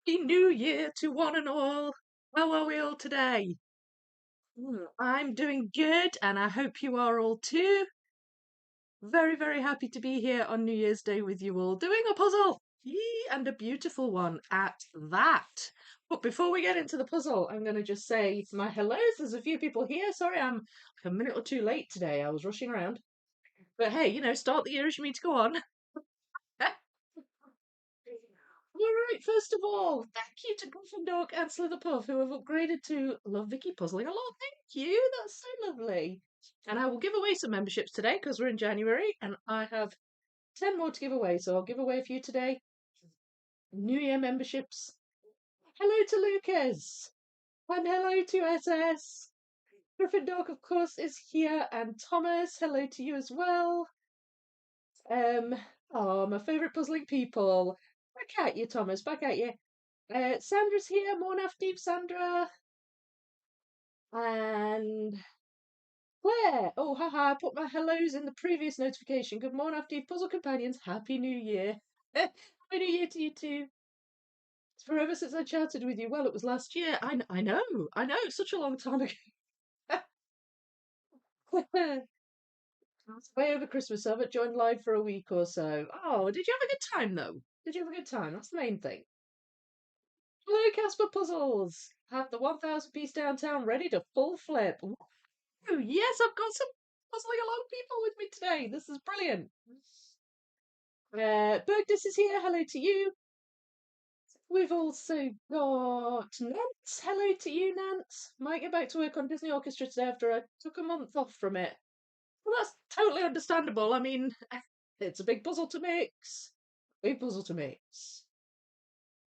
Happy New Year to one and all. How are we all today? I'm doing good, and I hope you are all too. Very, very happy to be here on New Year's Day with you all, doing a puzzle. Yee, and a beautiful one at that. But before we get into the puzzle, I'm going to just say my hellos. There's a few people here. Sorry, I'm a minute or two late today. I was rushing around. But hey, start the year as you mean to go on. All right, first of all, thank you to Gryffindor and Slitherpuff who have upgraded to Love Vicky Puzzling a lot. Thank you, that's so lovely. And I will give away some memberships today because we're in January and I have 10 more to give away. So I'll give away a few today. New Year memberships. Hello to Lucas and hello to SS. Gryffindor, of course, is here, and Thomas, hello to you as well. Um, oh, my favourite puzzling people. Back at you, Thomas, back at you. Sandra's here, morn afternoon, Sandra. And Claire. Oh, haha, I put my hellos in the previous notification. Good morning afternoon, puzzle companions. Happy New Year. Happy New Year to you too. It's forever since I chatted with you. Well, it was last year. I know, such a long time ago. It's way over Christmas. So I haven't joined live for a week or so. Oh, did you have a good time though? Did you have a good time? That's the main thing. Hello, Casper Puzzles. Have the 1,000 piece downtown ready to full flip. Ooh, yes, I've got some puzzling along people with me today. This is brilliant. Bergdus is here. Hello to you. We've also got Nance. Hello to you, Nance. Might get back to work on Disney Orchestra today after I took a month off from it. Well, that's totally understandable. I mean, it's a big puzzle to mix. Big puzzle to mix.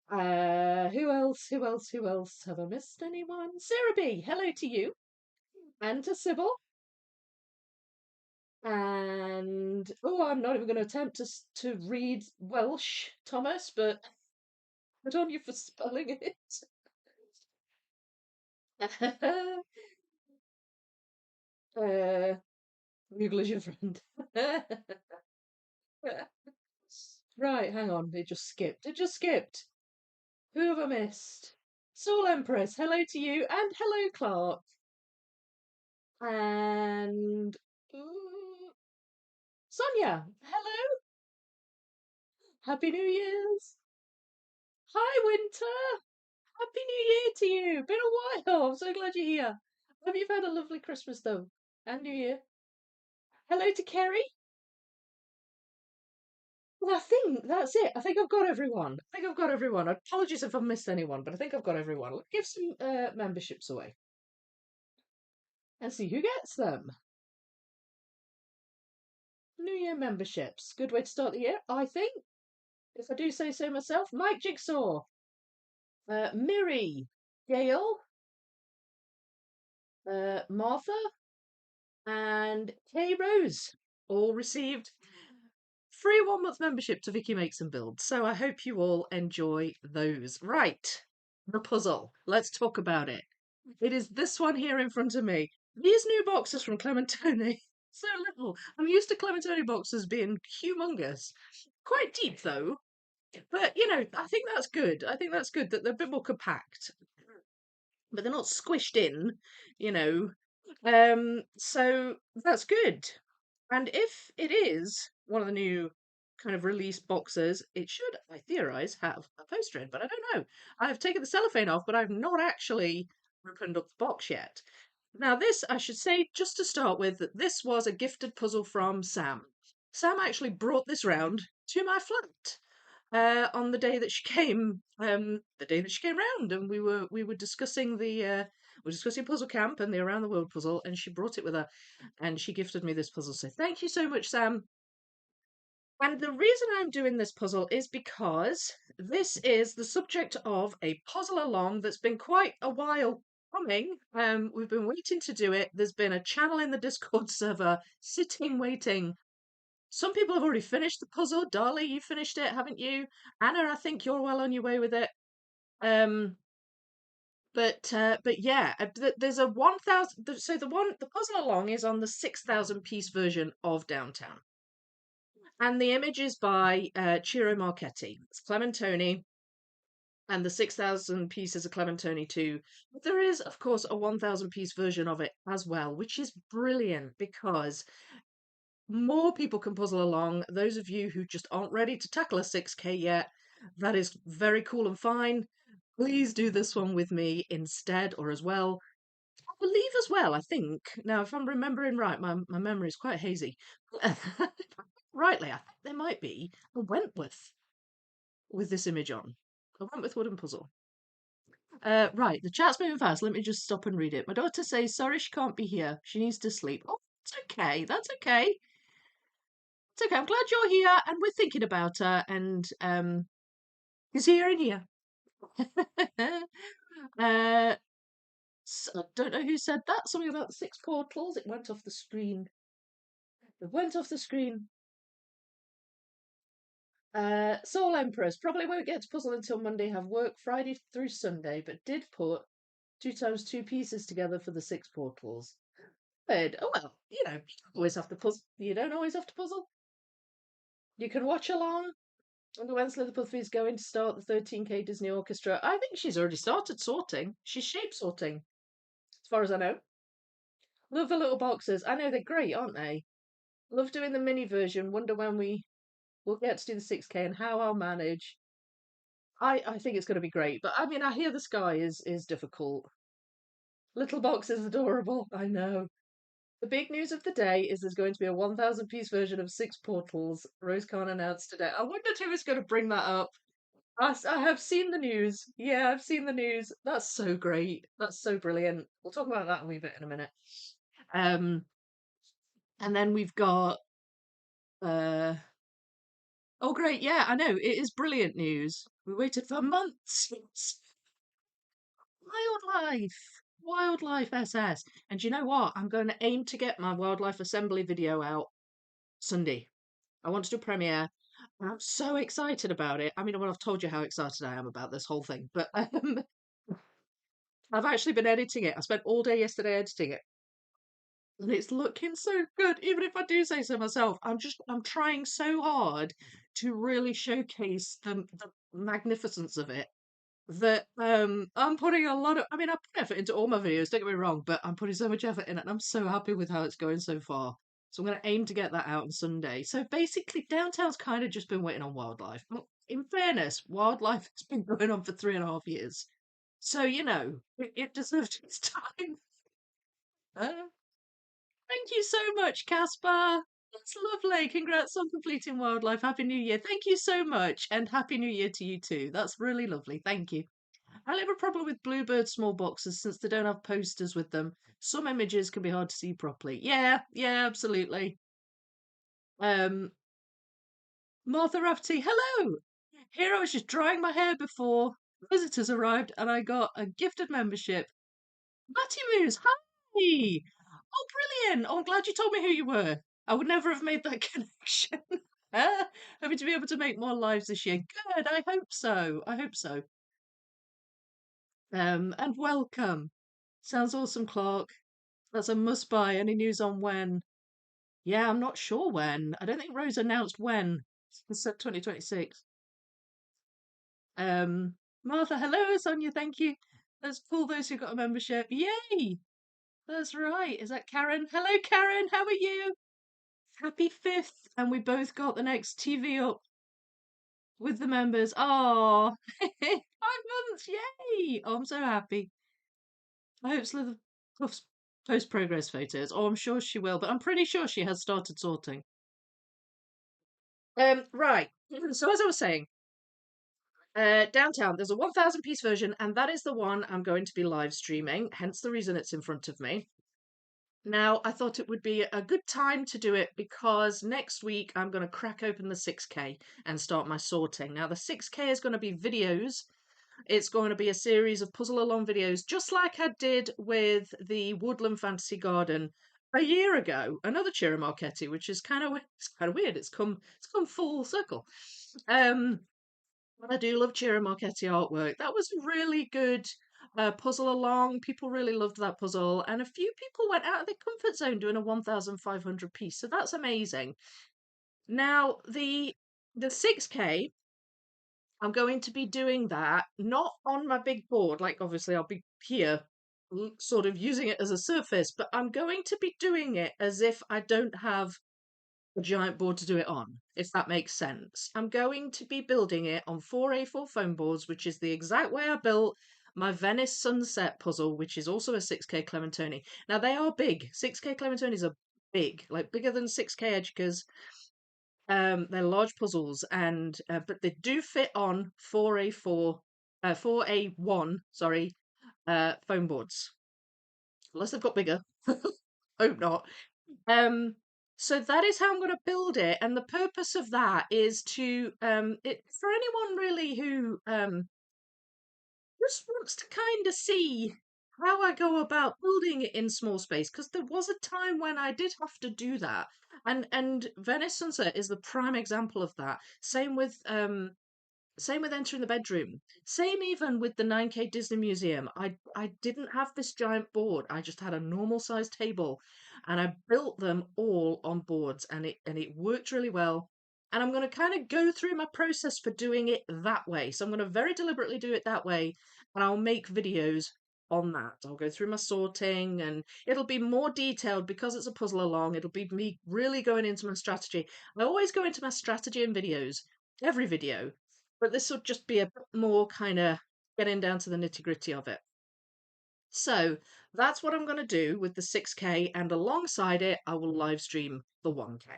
Who else? Who else? Who else? Have I missed anyone? Sarah B. Hello to you. And to Sybil. And oh, I'm not even going to attempt to read Welsh, Thomas, but good on you for spelling it. Google is your friend. Right, hang on. It just skipped. It just skipped. Who have I missed? Soul Empress, hello to you, and hello, Clark. And Sonia, hello. Happy New Year's. Hi, Winter. Happy New Year to you. Been a while. I'm so glad you're here. Hope you've had a lovely Christmas though, and New Year. Hello to Kerry. Well, I think that's it. I think I've got everyone. I think I've got everyone. Apologies if I've missed anyone, but I think I've got everyone. Let's give some memberships away and see who gets them. New Year memberships. Good way to start the year, I think. If I do say so myself. Mike Jigsaw, Miri, Gail, Martha, and Kay Rose all received free 1 month membership to Vicky Makes and Builds. So I hope you all enjoy those. Right, the puzzle. Let's talk about it. It is this one here in front of me. These new boxes from Clementoni. So little. I'm used to Clementoni boxes being humongous. Quite deep though. But I think that's good. I think that's good that they're a bit more compact. But they're not squished in, you know. So that's good. And if it is one of the new kind of release boxes, it should, I theorize, have a poster in, but I don't know. I've taken the cellophane off, but I've not actually opened up the box yet. Now, this, I should say, just to start with, that this was a gifted puzzle from Sam. Sam actually brought this round to my flat on the day that she came round, and we were discussing we're discussing Puzzle Camp and the Around the World puzzle, and she brought it with her, and she gifted me this puzzle. So thank you so much, Sam. And the reason I'm doing this puzzle is because this is the subject of a puzzle along that's been quite a while coming. We've been waiting to do it. There's been a channel in the Discord server sitting waiting. Some people have already finished the puzzle. Darlie, you finished it, haven't you? Anna, I think you're well on your way with it. Um, but yeah, there's a 1,000. So the puzzle along is on the 6,000 piece version of Downtown, and the image is by Ciro Marchetti. It's Clementoni. and the 6,000 pieces of Clementoni too. But there is, of course, a 1,000 piece version of it as well, which is brilliant because more people can puzzle along. Those of you who just aren't ready to tackle a 6K yet, that is very cool and fine. Please do this one with me instead or as well. I believe as well, I think. Now, if I'm remembering right, my memory is quite hazy. Rightly, I think there might be a Wentworth with this image on. A Wentworth wooden puzzle. Right, the chat's moving fast. Let me just stop and read it. My daughter says, sorry she can't be here. She needs to sleep. Oh, that's okay. That's okay. It's okay. I'm glad you're here and we're thinking about her and is here in here. So, I don't know who said that. Something about the 6 portals. It went off the screen. It went off the screen. Soul Empress. Probably won't get to puzzle until Monday. Have work Friday through Sunday, but did put 2 times 2 pieces together for the 6 portals. Good. Oh well, you don't always have to puzzle. You don't always have to puzzle. You can watch along. And when's Elizabeth going to start the 13K Disney Orchestra? I think she's already started sorting. She's shape sorting, as far as I know. Love the little boxes. I know they're great, aren't they? Love doing the mini version. Wonder when we will get to do the 6K and how I'll manage. I think it's going to be great, but I mean, I hear the sky is difficult. Little box is adorable. I know. The big news of the day is there's going to be a 1,000 piece version of 6 Portals. Rose Khan announced today. I wondered who was going to bring that up. I have seen the news. Yeah, I've seen the news. That's so great. That's so brilliant. We'll talk about that a wee bit in a minute. Um, and then we've got uh oh great, yeah, I know. It is brilliant news. We waited for months. Wildlife. Wildlife SS. And you know what? I'm going to aim to get my wildlife assembly video out Sunday. I want to do a premiere. And I'm so excited about it. I mean, well, I've told you how excited I am about this whole thing, but I've actually been editing it. I spent all day yesterday editing it. And it's looking so good. Even if I do say so myself, I'm trying so hard to really showcase the magnificence of it. That I'm putting a lot of I mean I put effort into all my videos, don't get me wrong, but I'm putting so much effort in it and I'm so happy with how it's going so far. So I'm gonna aim to get that out on Sunday. So basically downtown's kind of just been waiting on wildlife. Well, in fairness, wildlife has been going on for 3.5 years. So, it deserved its time. Uh, Thank you so much, Caspar. That's lovely. Congrats on completing wildlife. Happy New Year. Thank you so much. And Happy New Year to you too. That's really lovely. Thank you. I have a problem with Bluebird small boxes since they don't have posters with them. Some images can be hard to see properly. Yeah, yeah, absolutely. Um, Martha Rafferty, hello. Here I was just drying my hair before visitors arrived, and I got a gifted membership. Matty Moose, hi. Oh, brilliant. Oh, I'm glad you told me who you were. I would never have made that connection. Hoping to be able to make more lives this year. Good. I hope so. I hope so. And welcome. Sounds awesome, Clark. That's a must buy. Any news on when? Yeah, I'm not sure when. I don't think Rose announced when. It's said 2026. Martha, hello, Sonia, thank you. Let's pull those who got a membership. Yay! That's right. Is that Karen? Hello, Karen. How are you? Happy 5th. And we both got the next TV up with the members. Oh, 5 months. Yay! Oh, I'm so happy. I hope Slither Puffs post progress photos. Oh, I'm sure she will, but I'm pretty sure she has started sorting. Right. So as I was saying, downtown, there's a 1,000 piece version, and that is the one I'm going to be live streaming. Hence the reason it's in front of me. Now, I thought it would be a good time to do it because next week I'm going to crack open the 6K and start my sorting. Now, the 6K is going to be videos. It's going to be a series of puzzle along videos, just like I did with the Woodland Fantasy Garden a year ago. Another Ciro Marchetti, which is kind of weird. It's come full circle. Um, but I do love Ciro Marchetti artwork. That was really good. Puzzle along. People really loved that puzzle, and a few people went out of their comfort zone doing a 1,500 piece. So that's amazing. Now the 6K I'm going to be doing that not on my big board, like obviously I'll be here sort of using it as a surface, but I'm going to be doing it as if I don't have a giant board to do it on, if that makes sense. I'm going to be building it on 4A4 foam boards, which is the exact way I built my Venice Sunset puzzle, which is also a 6K Clementoni. Now they are big. 6K Clementonis are big, like bigger than 6K Educas. They're large puzzles, and but they do fit on 4A1, sorry, foam boards. Unless they've got bigger. Hope not. Um, so that is how I'm going to build it, and the purpose of that is to it for anyone really who just wants to kind of see how I go about building it in small space, because there was a time when I did have to do that, and Venice Sunset is the prime example of that. Same with entering the bedroom. Same even with the 9K Disney Museum. I didn't have this giant board. I just had a normal sized table, and I built them all on boards, and it worked really well. And I'm going to kind of go through my process for doing it that way. So I'm going to very deliberately do it that way, and I'll make videos on that. I'll go through my sorting, and it'll be more detailed because it's a puzzle along. It'll be me really going into my strategy. I always go into my strategy in videos, every video, but this will just be a bit more kind of getting down to the nitty gritty of it. So that's what I'm going to do with the 6K, and alongside it, I will live stream the 1K.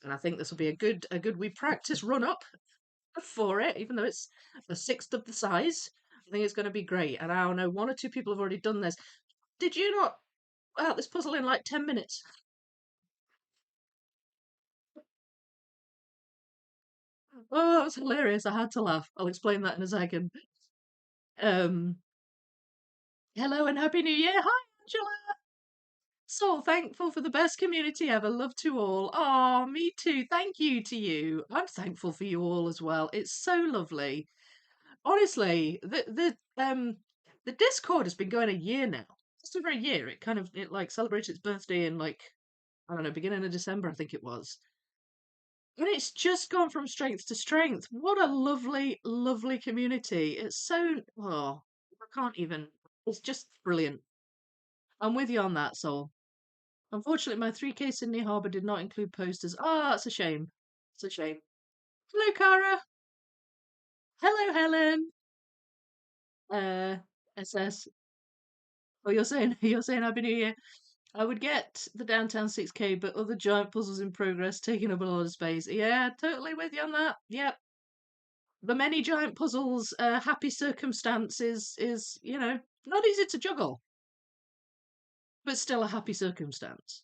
And I think this will be a good we practice run up for it, even though it's a sixth of the size. I think it's going to be great. And I don't know, one or two people have already done this. Did you not out this puzzle in like 10 minutes? Oh, that was hilarious. I had to laugh. I'll explain that in a second. Um, Hello and Happy New Year. Hi, Angela. So thankful for the best community ever. Love to all. Oh, me too. Thank you to you. I'm thankful for you all as well. It's so lovely. Honestly, the Discord has been going a year now. Just over a year. It like celebrated its birthday in like, I don't know, beginning of December, I think it was. And it's just gone from strength to strength. What a lovely, lovely community. It's so, oh, I can't even. It's just brilliant. I'm with you on that, Soul. Unfortunately, my 3K Sydney Harbour did not include posters. Ah, that's a shame. It's a shame. Hello, Cara. Hello, Helen. Uh, SS. Oh, you're saying Happy New Year. I would get the downtown 6K, but other giant puzzles in progress taking up a lot of space. Yeah, totally with you on that. Yep. The many giant puzzles, happy circumstances is, not easy to juggle, but still a happy circumstance.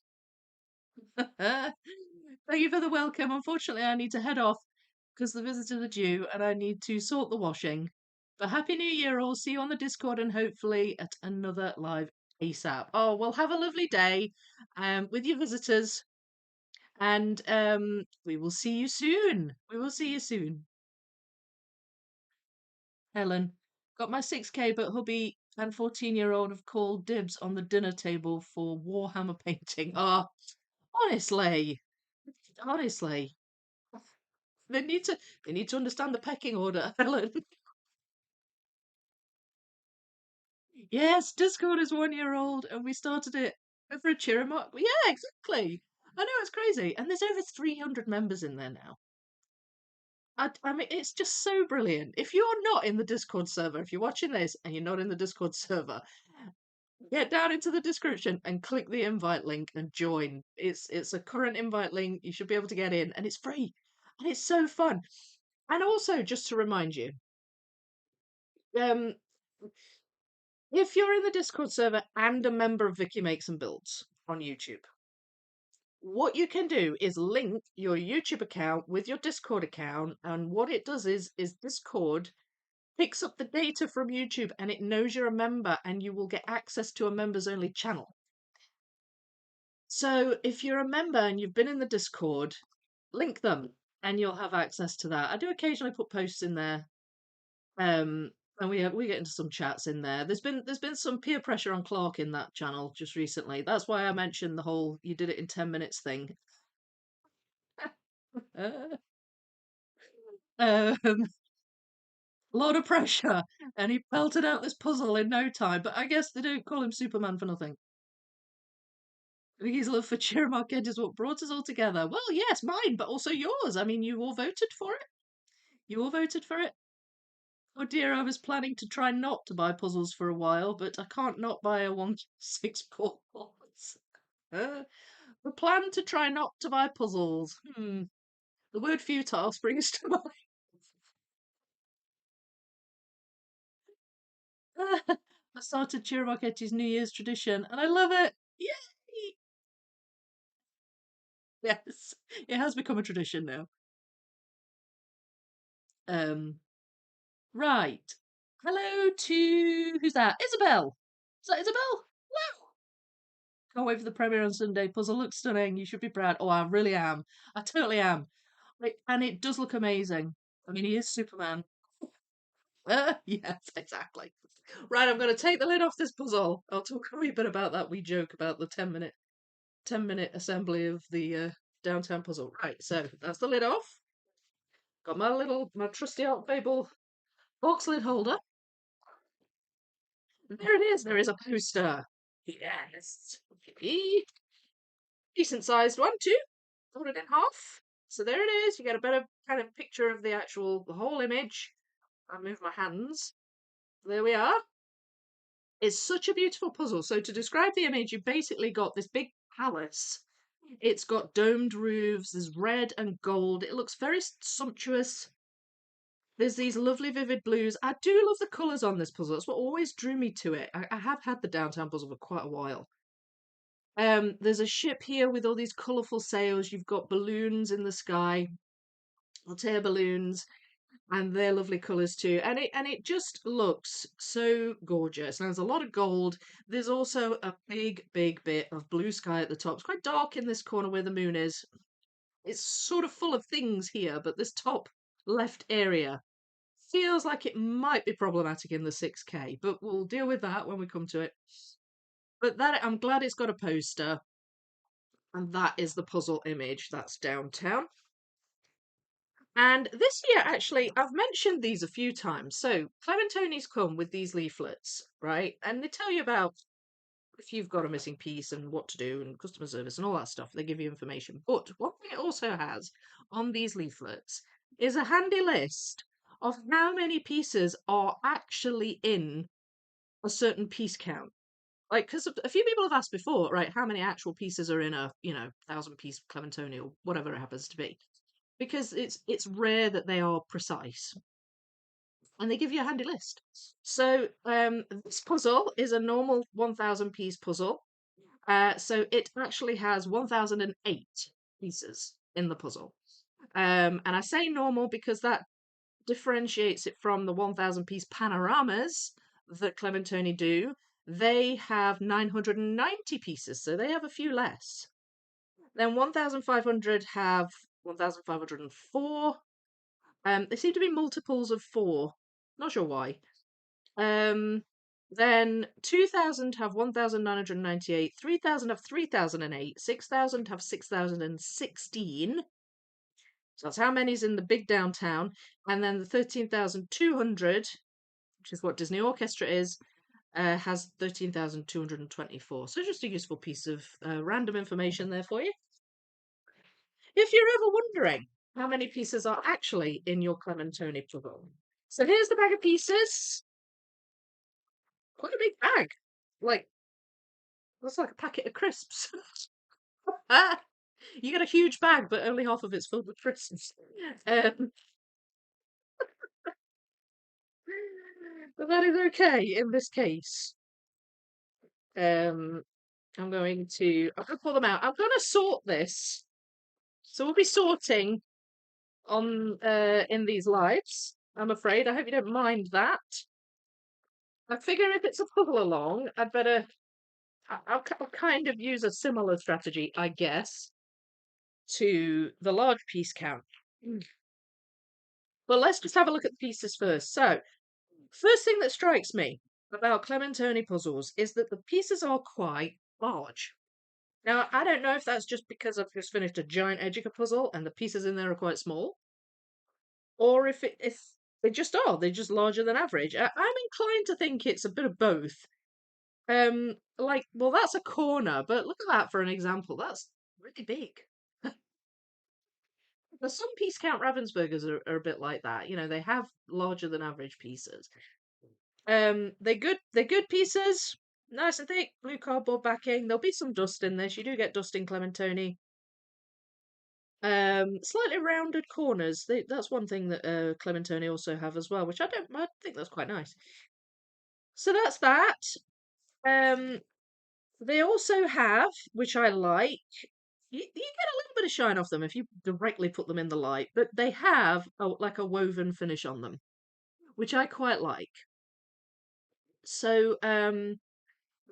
Thank you for the welcome. Unfortunately, I need to head off because the visitors are due and I need to sort the washing. But Happy New Year, all. See you on the Discord and hopefully at another live ASAP. Oh, well, have a lovely day with your visitors, and we will see you soon. We will see you soon. Helen, got my 6K, but hubby and 14-year-old have called dibs on the dinner table for Warhammer painting. Oh, honestly, honestly. They need to understand the pecking order, Helen. Yes, Discord is 1 year old, and we started it over a Ciro Mark. Yeah, exactly. I know it's crazy, and there's over 300 members in there now. I mean, it's just so brilliant. If you're not in the Discord server, if you're watching this and you're not in the Discord server, get down into the description and click the invite link and join. It's a current invite link. You should be able to get in, and it's free, and it's so fun. And also, just to remind you, um, if you're in the Discord server and a member of Vicky Makes and Builds on YouTube, what you can do is link your YouTube account with your Discord account, and what it does is Discord picks up the data from YouTube and it knows you're a member and you will get access to a members only channel. So if you're a member and you've been in the Discord, link them and you'll have access to that. I do occasionally put posts in there. And we get into some chats in there. There's been some peer pressure on Clark in that channel just recently. That's why I mentioned the whole you did it in 10 minutes thing. um, A lot of pressure, and he belted out this puzzle in no time. But I guess they don't call him Superman for nothing. I think his love for Ciro Marchetti is what brought us all together. Well, yes, mine, but also yours. I mean, you all voted for it. You all voted for it. Oh dear, I was planning to try not to buy puzzles for a while, but I can't not buy a 1/6 balls. The plan to try not to buy puzzles. The word futile springs to mind. I started Ciro Marchetti's New Year's tradition, and I love it. Yay! Yes, it has become a tradition now. Um, right. Hello to who's that? Isabel. Is that Isabel? Wow! Can't wait for the premiere on Sunday. Puzzle looks stunning. You should be proud. Oh, I really am. I totally am. Like, and it does look amazing. I mean, he is Superman. Yes, exactly. Right, I'm going to take the lid off this puzzle. I'll talk a wee bit about that wee joke about the 10-minute assembly of the downtown puzzle. Right, so that's the lid off. Got my trusty Art Fable box lid holder. There it is. There is a poster. Yes. Decent sized one too. Fold it in half. So there it is. You get a better kind of picture of the whole image. I move my hands. There we are. It's such a beautiful puzzle. So to describe the image, you've basically got this big palace. It's got domed roofs. There's red and gold. It looks very sumptuous. There's these lovely vivid blues. I do love the colours on this puzzle. That's what always drew me to it. I have had the downtown puzzle for quite a while. There's a ship here with all these colourful sails. You've got balloons in the sky, hot air balloons, and they're lovely colours too. And it just looks so gorgeous. Now there's a lot of gold. There's also a big bit of blue sky at the top. It's quite dark in this corner where the moon is. It's sort of full of things here, but this top left area feels like it might be problematic in the 6K, but we'll deal with that when we come to it. But that I'm glad it's got a poster, and that is the puzzle image. That's downtown. And this year, actually, I've mentioned these a few times. So Clementoni's come with these leaflets, right? And they tell you about if you've got a missing piece and what to do and customer service and all that stuff. They give you information. But one thing it also has on these leaflets is a handy list of how many pieces are actually in a certain piece count. Like, because a few people have asked before, right, how many actual pieces are in a, 1,000 piece Clementoni or whatever it happens to be. Because it's rare that they are precise. And they give you a handy list. So this puzzle is a normal 1,000 piece puzzle. So it actually has 1,008 pieces in the puzzle. And I say normal because that differentiates it from the 1,000 piece panoramas that Clementoni do. They have 990 pieces, so they have a few less. Then 1,500 have 1,504. They seem to be multiples of 4. Not sure why. Then 2,000 have 1,998, 3,000 have 3,008, 6,000 have 6,016. So that's how many's in the big downtown. And then the 13,200, which is what Disney Orchestra is, has 13,224. So just a useful piece of random information there for you. If you're ever wondering how many pieces are actually in your Clementoni puzzle. So here's the bag of pieces. Quite a big bag. Like, that's like a packet of crisps. You get a huge bag, but only half of it's filled with crisps. Um, but that is okay in this case. Um, I'm going to pull them out. I'm going to sort this. So we'll be sorting on in these lives. I'm afraid. I hope you don't mind that. I figure if it's a puzzle along, I'd better. I'll kind of use a similar strategy, I guess, to the large piece count. But let's just have a look at the pieces first. So, first thing that strikes me about Clementoni puzzles is that the pieces are quite large. Now, I don't know if that's just because I've just finished a giant Educa puzzle and the pieces in there are quite small, or if They just are. They're just larger than average. I'm inclined to think it's a bit of both. Like, well, that's a corner, but look at that for an example. That's really big. But some piece count Ravensburgers are a bit like that. You know, they have larger than average pieces. They're good pieces. Nice and thick, blue cardboard backing. There'll be some dust in this. You do get dust in Clementoni. Slightly rounded corners. That's one thing that Clementoni also have as well, which I think that's quite nice. So that's that. Um, they also have, which I like, you get a little bit of shine off them if you directly put them in the light, but they have like a woven finish on them, which I quite like. So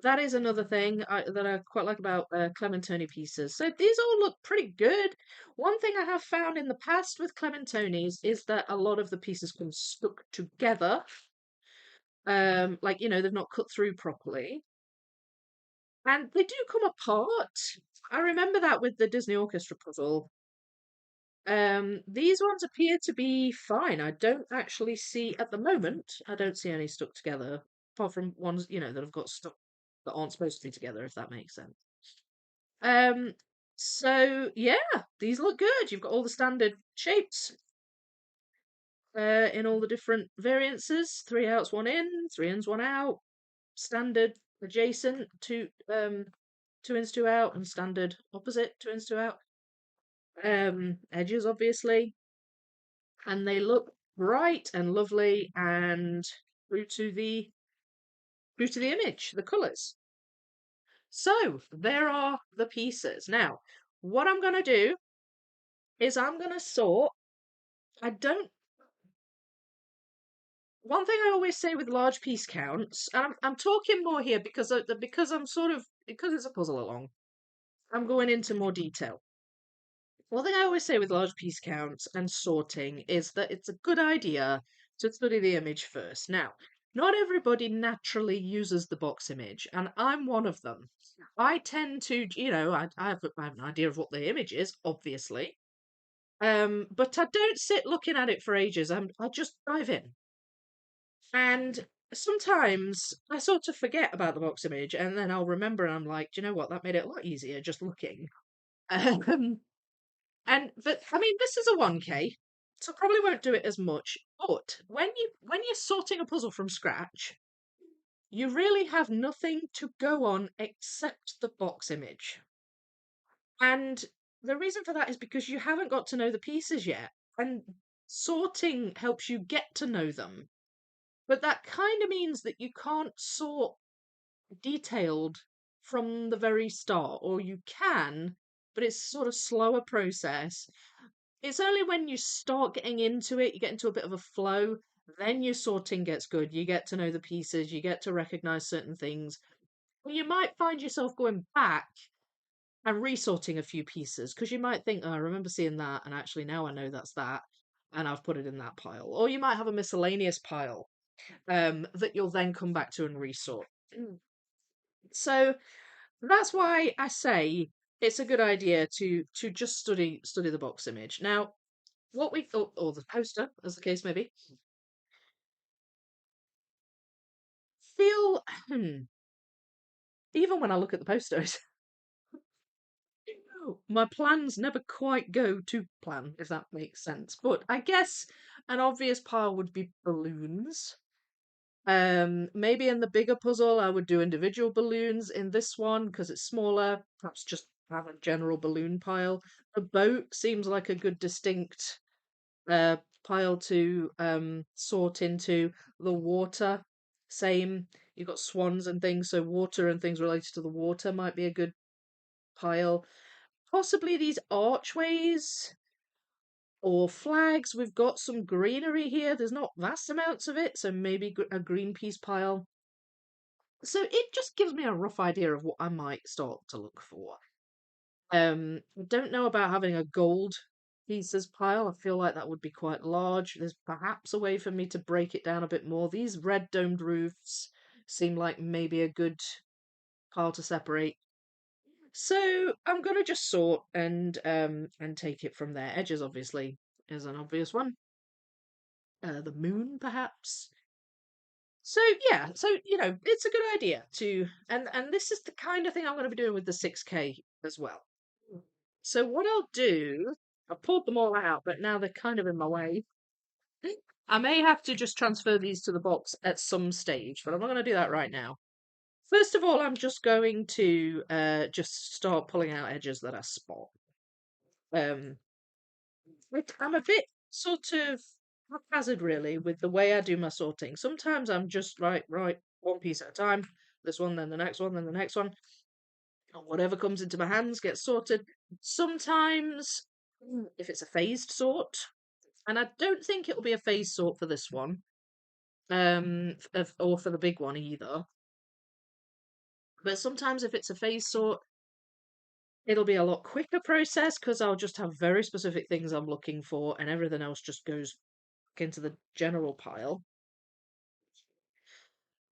that is another thing that I quite like about Clementoni pieces. So these all look pretty good. One thing I have found in the past with Clementonis is that a lot of the pieces come stuck together. Like, they've not cut through properly. And they do come apart. I remember that with the Disney Orchestra puzzle. These ones appear to be fine. I don't actually see, at the moment, I don't see any stuck together, apart from ones, that have got stuck that aren't supposed to be together, if that makes sense. Um, so yeah, these look good. You've got all the standard shapes, in all the different variances. 3 outs, 1 in, 3 ins, 1 out. Standard adjacent, 2 ins, 2 out, and standard opposite, 2 ins, 2 out. Edges obviously, and they look bright and lovely and true to the image, the colours. So there are the pieces. Now, what I'm going to do is I'm going to sort. I don't. One thing I always say with large piece counts, and I'm talking more here because because it's a puzzle along. I'm going into more detail. One thing I always say with large piece counts and sorting is that it's a good idea to study the image first. Now, not everybody naturally uses the box image, and I'm one of them. I tend to, I have an idea of what the image is, obviously, but I don't sit looking at it for ages. I just dive in. And sometimes I sort of forget about the box image and then I'll remember and I'm like, do you know what? That made it a lot easier just looking. Um, but I mean, this is a 1K, so I probably won't do it as much. But when you're sorting a puzzle from scratch, you really have nothing to go on except the box image. And the reason for that is because you haven't got to know the pieces yet. And sorting helps you get to know them. But that kind of means that you can't sort detailed from the very start, or you can, but it's sort of slower process. It's only when you start getting into it, you get into a bit of a flow, then your sorting gets good. You get to know the pieces, you get to recognize certain things. Well, you might find yourself going back and resorting a few pieces because you might think, oh, I remember seeing that, and actually now I know that's that, and I've put it in that pile. Or you might have a miscellaneous pile that you'll then come back to and resort. So that's why I say it's a good idea to just study the box image. Now, what we thought, or the poster, as the case may be, feel even when I look at the posters, my plans never quite go to plan, if that makes sense. But I guess an obvious pile would be balloons. Maybe in the bigger puzzle, I would do individual balloons. In this one, because it's smaller, perhaps just have a general balloon pile. A boat seems like a good distinct uh, pile to sort into. The water, same. You've got swans and things, so water and things related to the water might be a good pile. Possibly these archways or flags. We've got some greenery here. There's not vast amounts of it, so maybe a green piece pile. So it just gives me a rough idea of what I might start to look for. I don't know about having a gold pieces pile. I feel like that would be quite large. There's perhaps a way for me to break it down a bit more. These red domed roofs seem like maybe a good pile to separate. So I'm gonna just sort and take it from there. Edges obviously is an obvious one. the moon, perhaps. So yeah, so it's a good idea to, and this is the kind of thing I'm going to be doing with the 6K as well. So what I'll do, I've pulled them all out, but now they're kind of in my way. I may have to just transfer these to the box at some stage, but I'm not going to do that right now. First of all, I'm just going to just start pulling out edges that I spot. Um, I'm a bit sort of haphazard really with the way I do my sorting. Sometimes I'm just right, one piece at a time. This one, then the next one, then the next one. And whatever comes into my hands gets sorted. Sometimes, if it's a phased sort, and I don't think it'll be a phased sort for this one, or for the big one either. But sometimes if it's a phased sort, it'll be a lot quicker process because I'll just have very specific things I'm looking for, and everything else just goes into the general pile.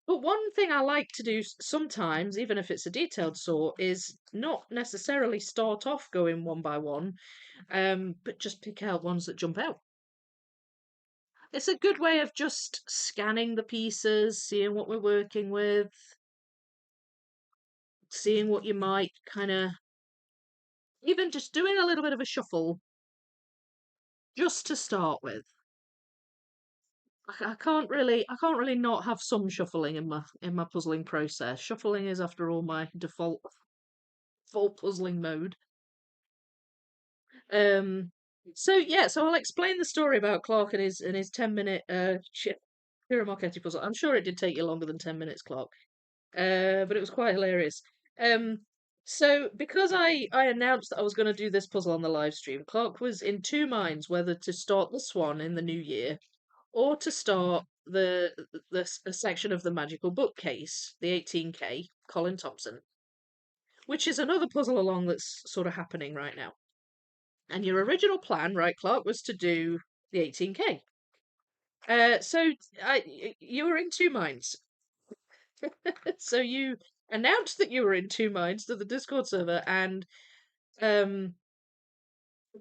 But one thing I like to do sometimes, even if it's a detailed sort, is not necessarily start off going one by one, but just pick out ones that jump out. It's a good way of just scanning the pieces, seeing what we're working with, seeing what you might kind of, even just doing a little bit of a shuffle just to start with. I can't really not have some shuffling in my puzzling process. Shuffling is, after all, my default puzzling mode. Um, so yeah, so I'll explain the story about Clark and his 10-minute Ciro Marchetti puzzle. I'm sure it did take you longer than 10 minutes, Clark. But it was quite hilarious. Um, so because I announced that I was going to do this puzzle on the live stream, Clark was in two minds whether to start this one in the new year or to start the section of the magical bookcase, the 18K, Colin Thompson, which is another puzzle along that's sort of happening right now. And your original plan, right, Clark, was to do the 18K. So you were in two minds. So you announced that you were in two minds to the Discord server and um,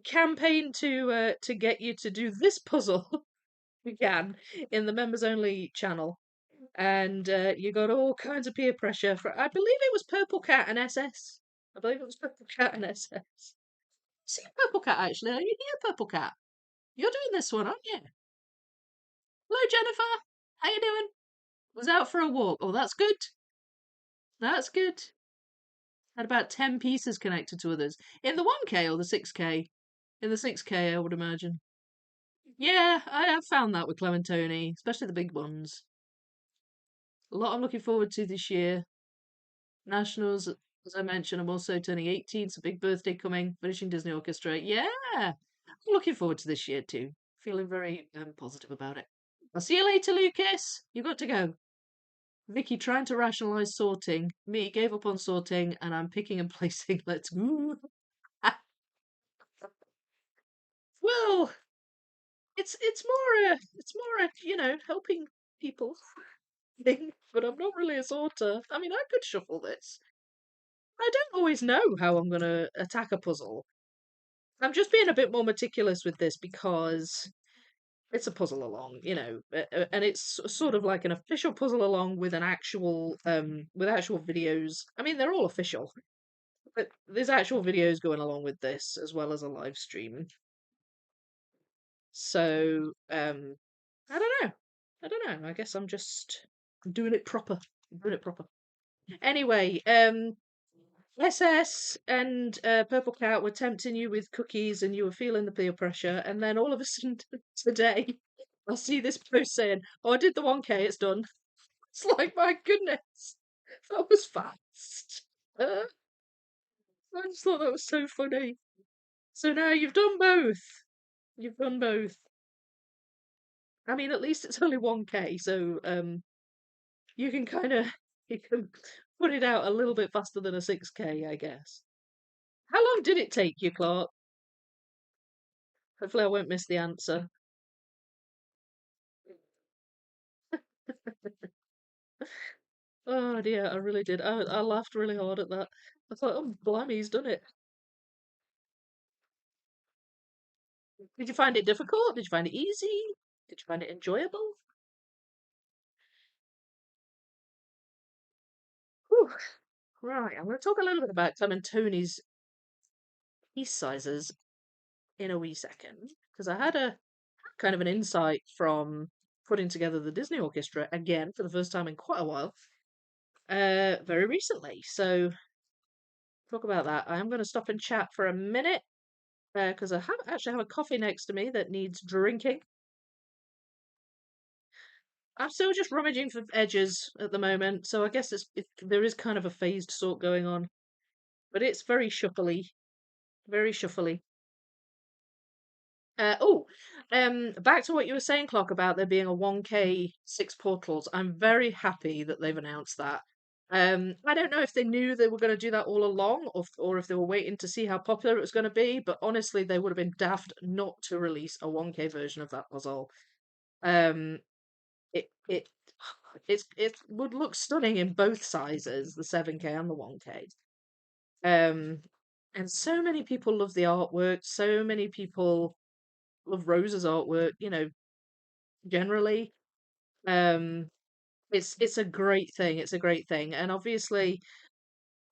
campaigned to get you to do this puzzle began in the members only channel. And you got all kinds of peer pressure for, I believe it was Purple Cat and SS. I believe it was Purple Cat and SS. See Purple Cat actually. Are you here, Purple Cat? You're doing this one, aren't you? Hello, Jennifer. How you doing? Was out for a walk. Oh, that's good. That's good. Had about 10 pieces connected to others. In the 1K or the 6K? In the 6K, I would imagine. Yeah, I have found that with Clementoni, especially the big ones. A lot I'm looking forward to this year. Nationals, as I mentioned, I'm also turning 18, it's a big birthday coming, finishing Disney Orchestra. Yeah, I'm looking forward to this year too. Feeling very positive about it. I'll see you later, Lucas. You got to go. Vicky trying to rationalise sorting. Me gave up on sorting, and I'm picking and placing. Let's go. Well, it's more a helping people thing, but I'm not really a sorter. I mean, I could shuffle this. I don't always know how I'm going to attack a puzzle. I'm just being a bit more meticulous with this because it's a puzzle along, and it's sort of like an official puzzle along with an actual with actual videos. I mean, they're all official, but there's actual videos going along with this as well as a live stream. So, I don't know. I don't know. I guess I'm just doing it proper. Doing it proper. Anyway, SS and Purple Cat were tempting you with cookies and you were feeling the peer pressure, and then all of a sudden today I see this post saying, "Oh, I did the 1K, it's done." It's like, my goodness, that was fast. I just thought that was so funny. So now you've done both. You've done both. I mean, at least it's only 1K, so you can kind of you can put it out a little bit faster than a 6K, I guess. How long did it take you, Clark? Hopefully, I won't miss the answer. Oh dear, I really did. I laughed really hard at that. I thought, oh, blimey, he's done it. Did you find it difficult? Did you find it easy? Did you find it enjoyable? Whew. Right, I'm going to talk a little bit about Clementoni's piece sizes in a wee second, because I had a kind of an insight from putting together the Disney Orchestra again for the first time in quite a while, very recently. So talk about that. I am going to stop and chat for a minute because I actually have a coffee next to me that needs drinking. I'm still just rummaging for edges at the moment, so I guess there is kind of a phased sort going on, but it's very shuffly, very shuffly. Oh, back to what you were saying, Clock, about there being a 1K 6 portals. I'm very happy that they've announced that. I don't know if they knew they were going to do that all along, or if they were waiting to see how popular it was going to be. But honestly, they would have been daft not to release a 1K version of that puzzle. Um, it it would look stunning in both sizes, the 7K and the 1K. Um, and so many people love the artwork. So many people love Rose's artwork, generally. Um, it's a great thing. It's a great thing, and obviously,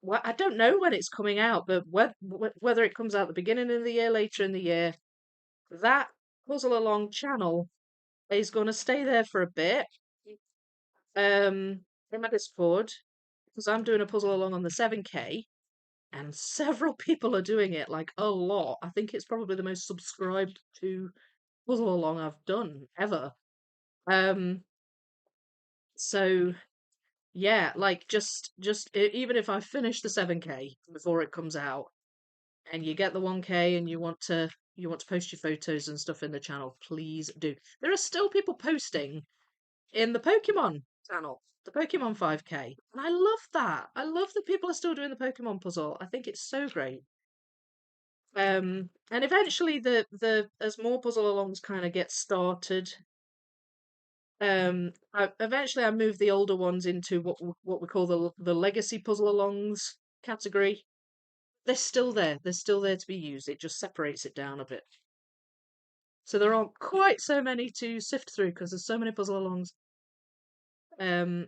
well, I don't know when it's coming out, but whether it comes out the beginning of the year, later in the year, that puzzle along channel is going to stay there for a bit. In my Discord, because I'm doing a puzzle along on the 7K, and several people are doing it, like a lot. I think it's probably the most subscribed to puzzle along I've done ever. Um, so yeah, like even if I finish the 7K before it comes out, and you get the 1K, and you want to post your photos and stuff in the channel, please do. There are still people posting in the Pokemon channel, the Pokemon 5K, and I love that. I love that people are still doing the Pokemon puzzle. I think it's so great. And eventually, the as more puzzle alongs kind of get started, eventually I moved the older ones into what we call the legacy puzzle alongs category. They're still there. They're still there to be used. It just separates it down a bit. So there aren't quite so many to sift through because there's so many puzzle alongs. Um,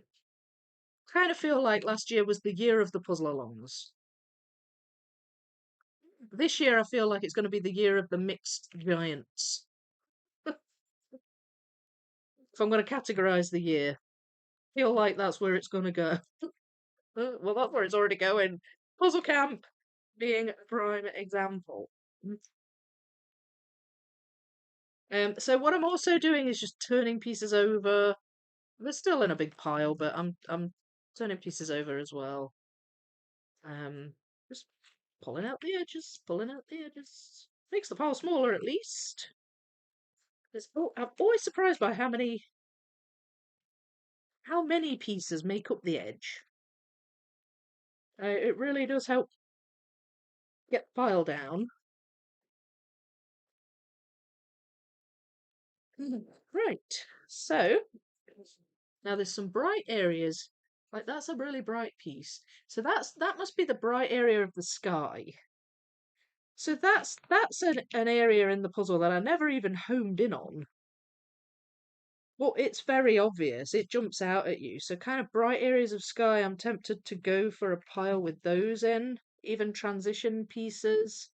kind of feel like last year was the year of the puzzle alongs. This year I feel like it's going to be the year of the mixed giants. If I'm going to categorize the year, I feel like that's where it's going to go. Well, that's where it's already going. Puzzle Camp being a prime example. So what I'm also doing is just turning pieces over. They're still in a big pile, but I'm turning pieces over as well. Just pulling out the edges, pulling out the edges. Makes the pile smaller at least. I'm always surprised by how many pieces make up the edge. It really does help get the pile down. Right, so now there's some bright areas. Like that's a really bright piece. So that must be the bright area of the sky. So that's an area in the puzzle that I never even homed in on. Well, it's very obvious. It jumps out at you. So kind of bright areas of sky, I'm tempted to go for a pile with those in, even transition pieces.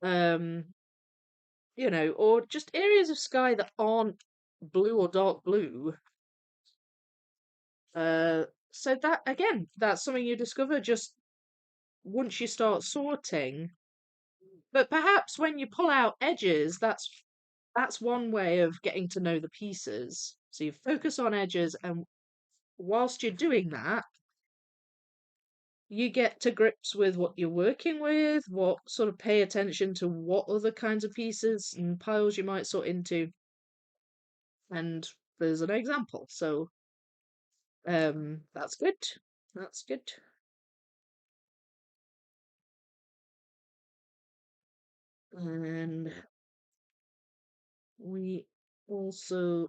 Um, or just areas of sky that aren't blue or dark blue. So that again, that's something you discover just once you start sorting. But perhaps when you pull out edges, that's one way of getting to know the pieces. So you focus on edges, and whilst you're doing that, you get to grips with what you're working with, what sort of pay attention to what other kinds of pieces and piles you might sort into. And there's an example. So that's good. That's good. And we also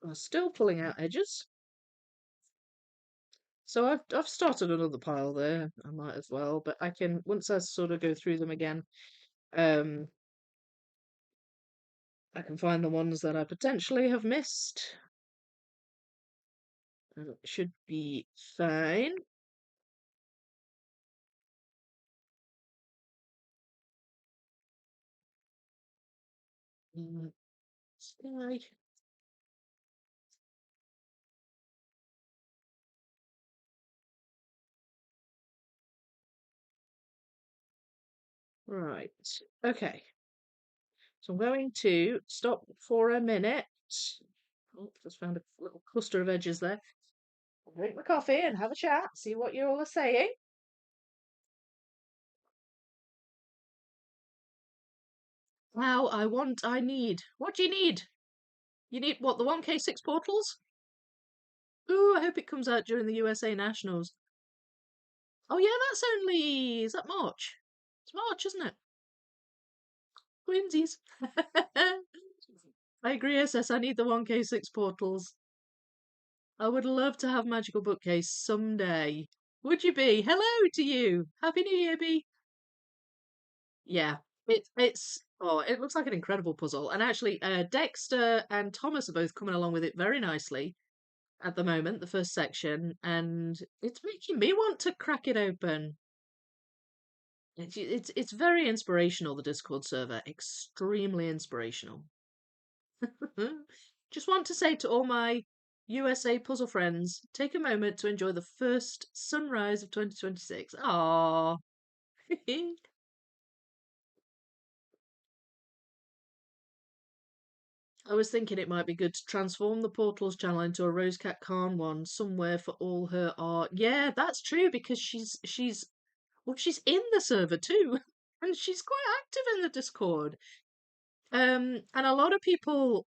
are still pulling out edges. So I've started another pile there. I might as well, but I can once I sort of go through them again. Um, I can find the ones that I potentially have missed. And it should be fine. Sky. Right. Okay. So I'm going to stop for a minute. Oh, just found a little cluster of edges there. Drink my coffee and have a chat, see what you all are saying. Wow, I need. What do you need? You need what, the 1K6 portals? Ooh, I hope it comes out during the USA Nationals. Oh yeah, that's only, is that March? It's March, isn't it? Twinsies. I agree, SS, I need the 1K6 portals. I would love to have Magical Bookcase someday. Would you be? Hello to you. Happy New Year, B. Yeah, it looks like an incredible puzzle. And actually, Dexter and Thomas are both coming along with it very nicely at the moment, the first section, and it's making me want to crack it open. It's very inspirational, the Discord server. Extremely inspirational. Just want to say to all my USA puzzle friends, take a moment to enjoy the first sunrise of 2026. Aww. I was thinking it might be good to transform the Portals channel into a Rosecat Khan one somewhere for all her art. Yeah, that's true because she's in the server too, and she's quite active in the Discord. And a lot of people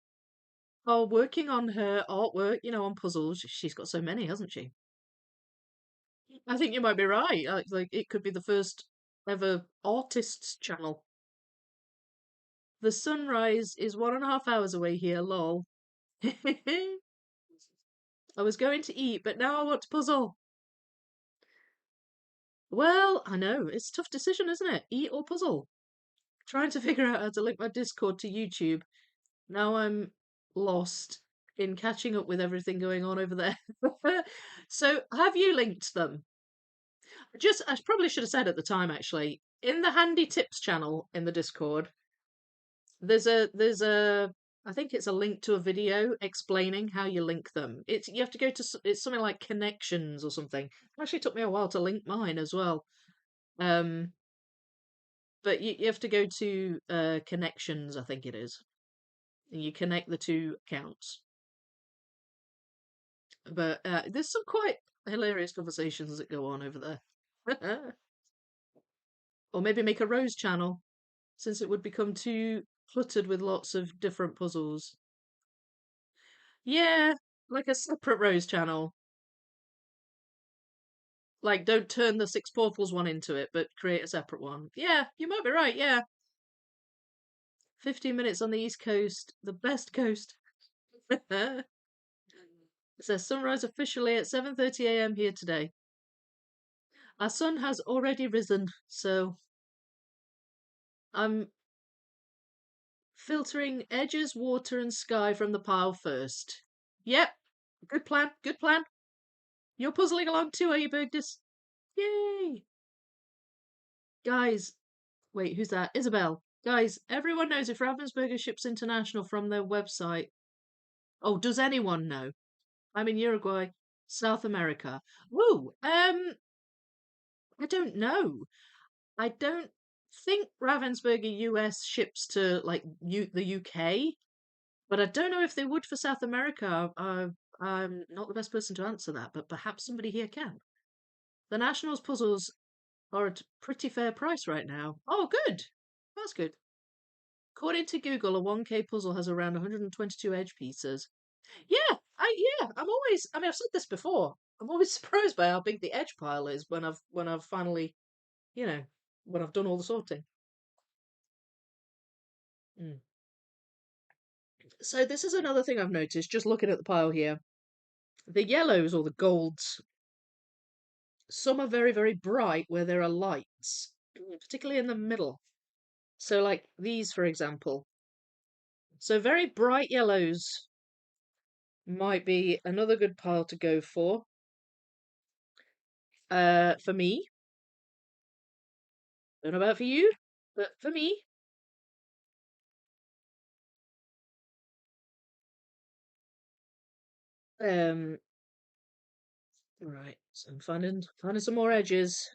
are working on her artwork, on puzzles. She's got so many, hasn't she? I think you might be right. Like it could be the first ever artists channel. The sunrise is 1.5 hours away here, lol. I was going to eat, but now I want to puzzle. Well, I know, it's a tough decision, isn't it? Eat or puzzle? Trying to figure out how to link my Discord to YouTube. Now I'm lost in catching up with everything going on over there. So, have you linked them? I probably should have said at the time actually. In the handy tips channel in the Discord, there's a I think it's a link to a video explaining how you link them. You have to go to it's something like connections or something. It actually took me a while to link mine as well. Um, but you have to go to connections, I think it is, and you connect the two accounts. But there's some quite hilarious conversations that go on over there. Or maybe make a Rose channel, since it would become too cluttered with lots of different puzzles. Yeah, like a separate Rose channel. Like, don't turn the Six Portals one into it, but create a separate one. Yeah, you might be right, yeah. 15 minutes on the East Coast, the best coast. It says sunrise officially at 7:30 a.m. here today. Our sun has already risen, so I'm filtering edges, water, and sky from the pile first. Yep, good plan, good plan. You're puzzling along too, are you, Bergdis? Yay! Guys, wait, who's that? Isabel. Guys, everyone knows if Ravensburger ships international from their website. Oh, does anyone know? I'm in Uruguay, South America. Woo! I don't know. I don't think Ravensburger US ships to like the UK, but I don't know if they would for South America. I'm not the best person to answer that, but perhaps somebody here can. The Nationals puzzles are at a pretty fair price right now. Oh, good. That's good. According to Google, a 1K puzzle has around 122 edge pieces. I mean, I've said this before. I'm always surprised by how big the edge pile is when I've finally, you know, when I've done all the sorting. Mm. So this is another thing I've noticed just looking at the pile here. The yellows or the golds, some are very, very bright where there are lights, particularly in the middle. So like these, for example. So very bright yellows might be another good pile to go for. For me, don't know about for you, but for me, um, right. So I'm finding some more edges.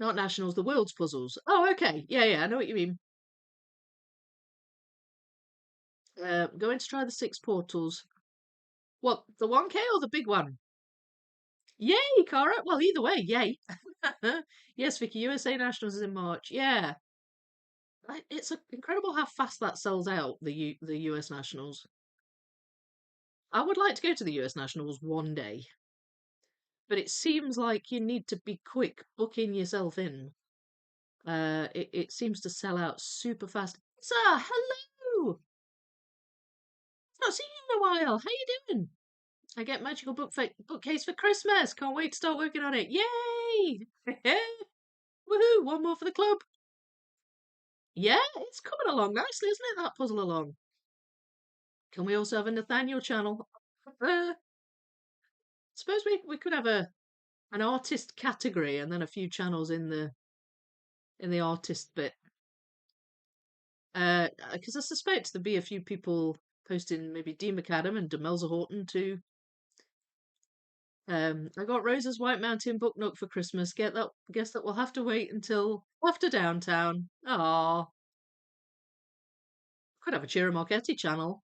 Not nationals, the world's puzzles. Oh, okay. Yeah, yeah, I know what you mean. Going to try the six portals. What, the 1K or the big one? Yay, Cara! Well, either way, yay. Yes, Vicky, USA Nationals is in March. Yeah. It's incredible how fast that sells out, the US Nationals. I would like to go to the US Nationals one day, but it seems like you need to be quick booking yourself in. It seems to sell out super fast. Sir, hello! Not seen you in a while. How you doing? I get magical bookcase for Christmas. Can't wait to start working on it. Yay! Woohoo! One more for the club. Yeah, it's coming along nicely, isn't it? That puzzle along. Can we also have a Nathaniel channel? Suppose we could have an artist category and then a few channels in the artist bit. Because I suspect there'd be a few people posting maybe D McAdam and Demelza Horton too. I got Rose's White Mountain book nook for Christmas. Get that? Guess that we'll have to wait until after downtown. Ah, could have a Ciro Marchetti channel.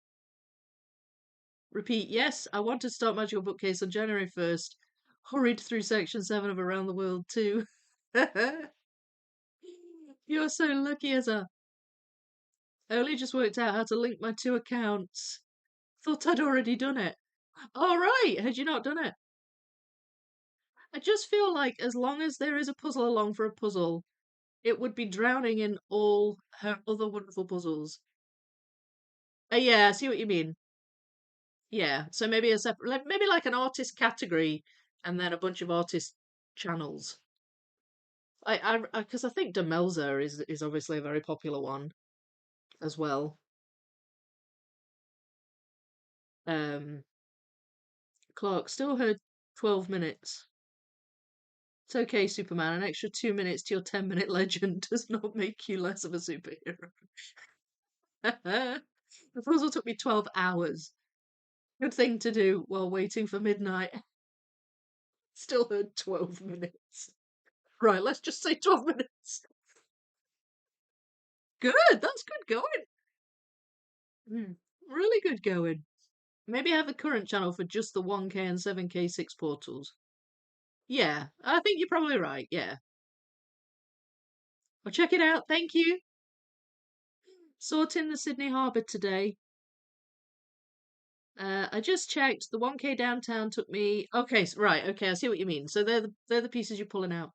Repeat. Yes, I want to start Magical Bookcase on January 1st. Hurried through section 7 of Around the World too. You're so lucky, as a. I only just worked out how to link my two accounts. Thought I'd already done it. All right, had you not done it? I just feel like as long as there is a puzzle along for a puzzle, it would be drowning in all her other wonderful puzzles. Yeah, I see what you mean. Yeah, so maybe a separate, maybe like an artist category, and then a bunch of artist channels. Because I think Demelza is obviously a very popular one as well. Um, Clark still heard 12 minutes. It's okay, Superman. An extra 2 minutes to your 10-minute legend does not make you less of a superhero. The puzzle took me 12 hours. Good thing to do while waiting for midnight. Still heard 12 minutes. Right, let's just say 12 minutes. Good, that's good going. Really good going. Maybe have a current channel for just the 1K and 7K 6 portals. Yeah, I think you're probably right, yeah. I'll check it out, thank you. Sorting the Sydney Harbour today. I just checked. The 1K downtown took me. Okay, right. Okay, I see what you mean. So they're the pieces you're pulling out.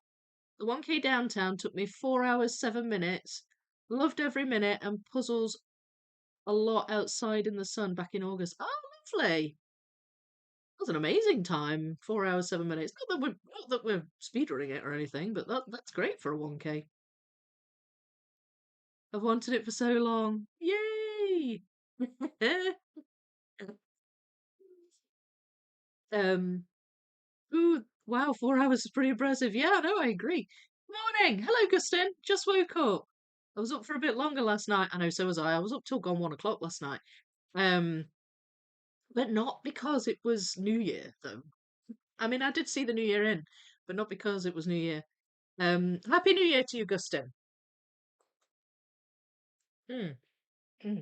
The 1K downtown took me 4 hours 7 minutes. Loved every minute and puzzles a lot outside in the sun back in August. Oh, lovely! That was an amazing time. 4 hours 7 minutes. Not that we're speedrunning it or anything, but that's great for a 1K. I've wanted it for so long. Yay! um. Ooh, wow, 4 hours is pretty impressive. Yeah, no, I agree. Morning. Hello, Gustin. Just woke up. I was up for a bit longer last night. I know, so was I. I was up till gone 1 o'clock last night. Um, but not because it was New Year, though. I mean, I did see the New Year in, but not because it was New Year. Happy New Year to you, Gustin. Hmm. Hmm.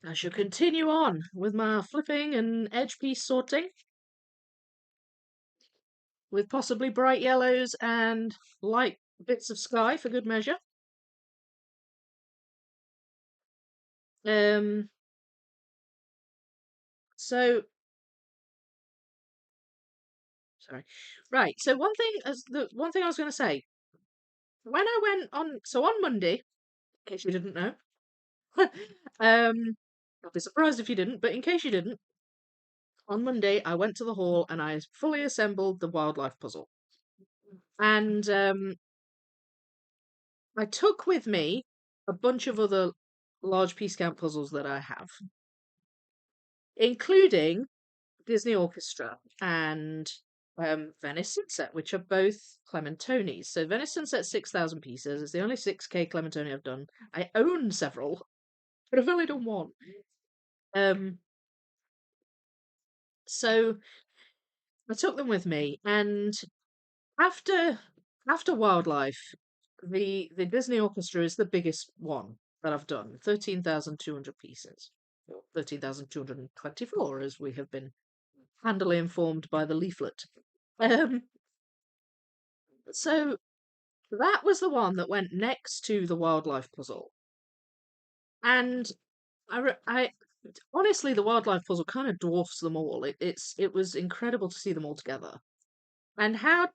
I shall continue on with my flipping and edge piece sorting, with possibly bright yellows and light bits of sky for good measure. Um, so sorry. Right. So the one thing I was going to say, when I went on, so on Monday, in case you didn't know, I'll be surprised if you didn't, but in case you didn't, on Monday I went to the hall and I fully assembled the wildlife puzzle. And I took with me a bunch of other large piece count puzzles that I have, including Disney Orchestra and Venice Sunset, which are both Clementonis. So Venice Sunset 6,000 pieces. It's the only 6K Clementoni I've done. I own several, but I've only done one. Um, so I took them with me, and after after Wildlife, the Disney Orchestra is the biggest one that I've done. 13,200 pieces. Or 13,224, as we have been handily informed by the leaflet. Um, so that was the one that went next to the wildlife puzzle. And I honestly, the wildlife puzzle kind of dwarfs them all. It was incredible to see them all together, and how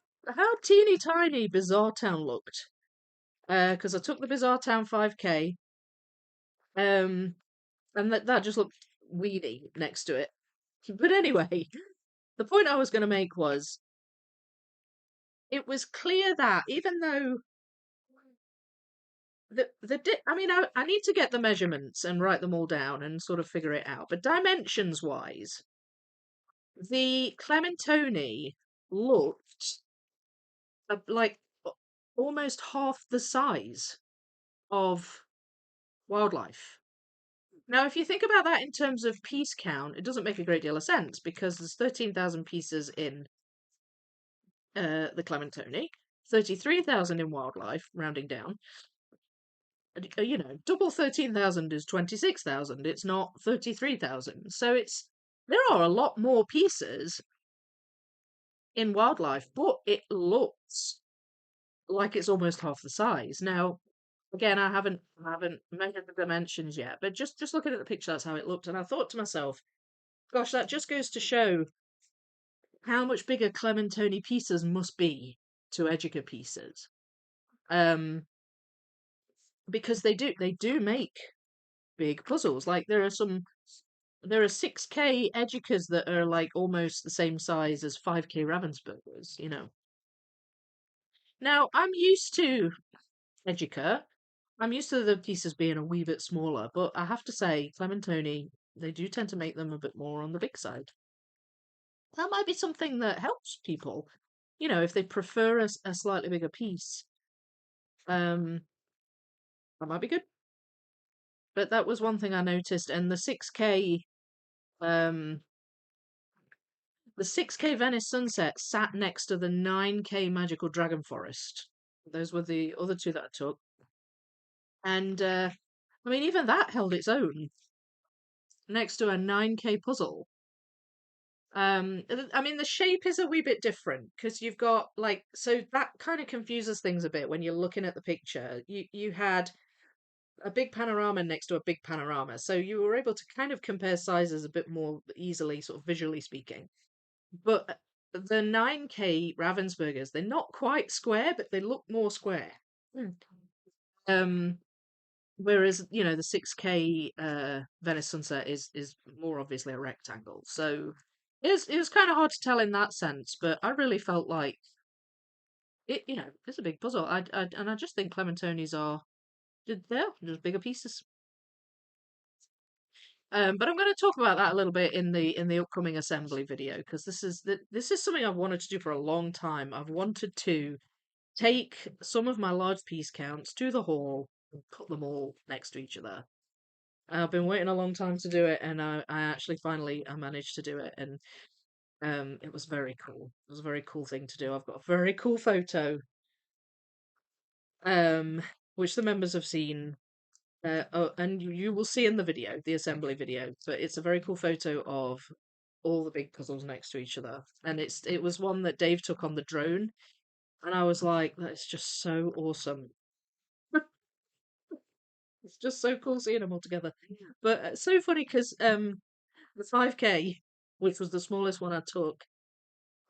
teeny tiny Bizarre Town looked. Because I took the Bizarre Town 5K, um, and that just looked weedy next to it. But anyway, the point I was going to make was it was clear that even though I mean, I need to get the measurements and write them all down and sort of figure it out. But dimensions wise, the Clementoni looked like almost half the size of wildlife. Now, if you think about that in terms of piece count, it doesn't make a great deal of sense because there's 13,000 pieces in the Clementoni, 33,000 in wildlife, rounding down. You know, double 13,000 is 26,000. It's not 33,000. So there are a lot more pieces in wildlife, but it looks like it's almost half the size. Now, again, I haven't measured the dimensions yet, but just looking at the picture, that's how it looked. And I thought to myself, gosh, that just goes to show how much bigger Clementoni pieces must be to Educa pieces. Because they do make big puzzles. Like there are 6K Educas that are like almost the same size as 5K Ravensburgers, you know. Now, I'm used to Educa. I'm used to the pieces being a wee bit smaller, but I have to say, Clementoni, they do tend to make them a bit more on the big side. That might be something that helps people, you know, if they prefer a slightly bigger piece. Um, that might be good. But that was one thing I noticed, and um, the 6K Venice Sunset sat next to the 9K Magical Dragon Forest. Those were the other two that I took. And I mean, even that held its own next to a 9K puzzle. I mean, the shape is a wee bit different because you've got like, so that kind of confuses things a bit when you're looking at the picture. You had a big panorama next to a big panorama, so you were able to kind of compare sizes a bit more easily, sort of visually speaking. But the 9K Ravensburgers, they're not quite square, but they look more square. Mm. Um, whereas, you know, the 6K Venice Sunset is more obviously a rectangle. So it was kind of hard to tell in that sense, but I really felt like it, you know, it's a big puzzle. And I just think Clementoni's are they're just bigger pieces. But I'm going to talk about that a little bit in the upcoming assembly video because this is something I've wanted to do for a long time. I've wanted to take some of my large piece counts to the hall and put them all next to each other. I've been waiting a long time to do it, and I actually finally I managed to do it, and it was very cool. It was a very cool thing to do. I've got a very cool photo, um, which the members have seen. Oh, and you will see in the video, the assembly video, but it's a very cool photo of all the big puzzles next to each other. And it was one that Dave took on the drone, and I was like, that's just so awesome. It's just so cool seeing them all together. But it's so funny because the 5K, which was the smallest one I took,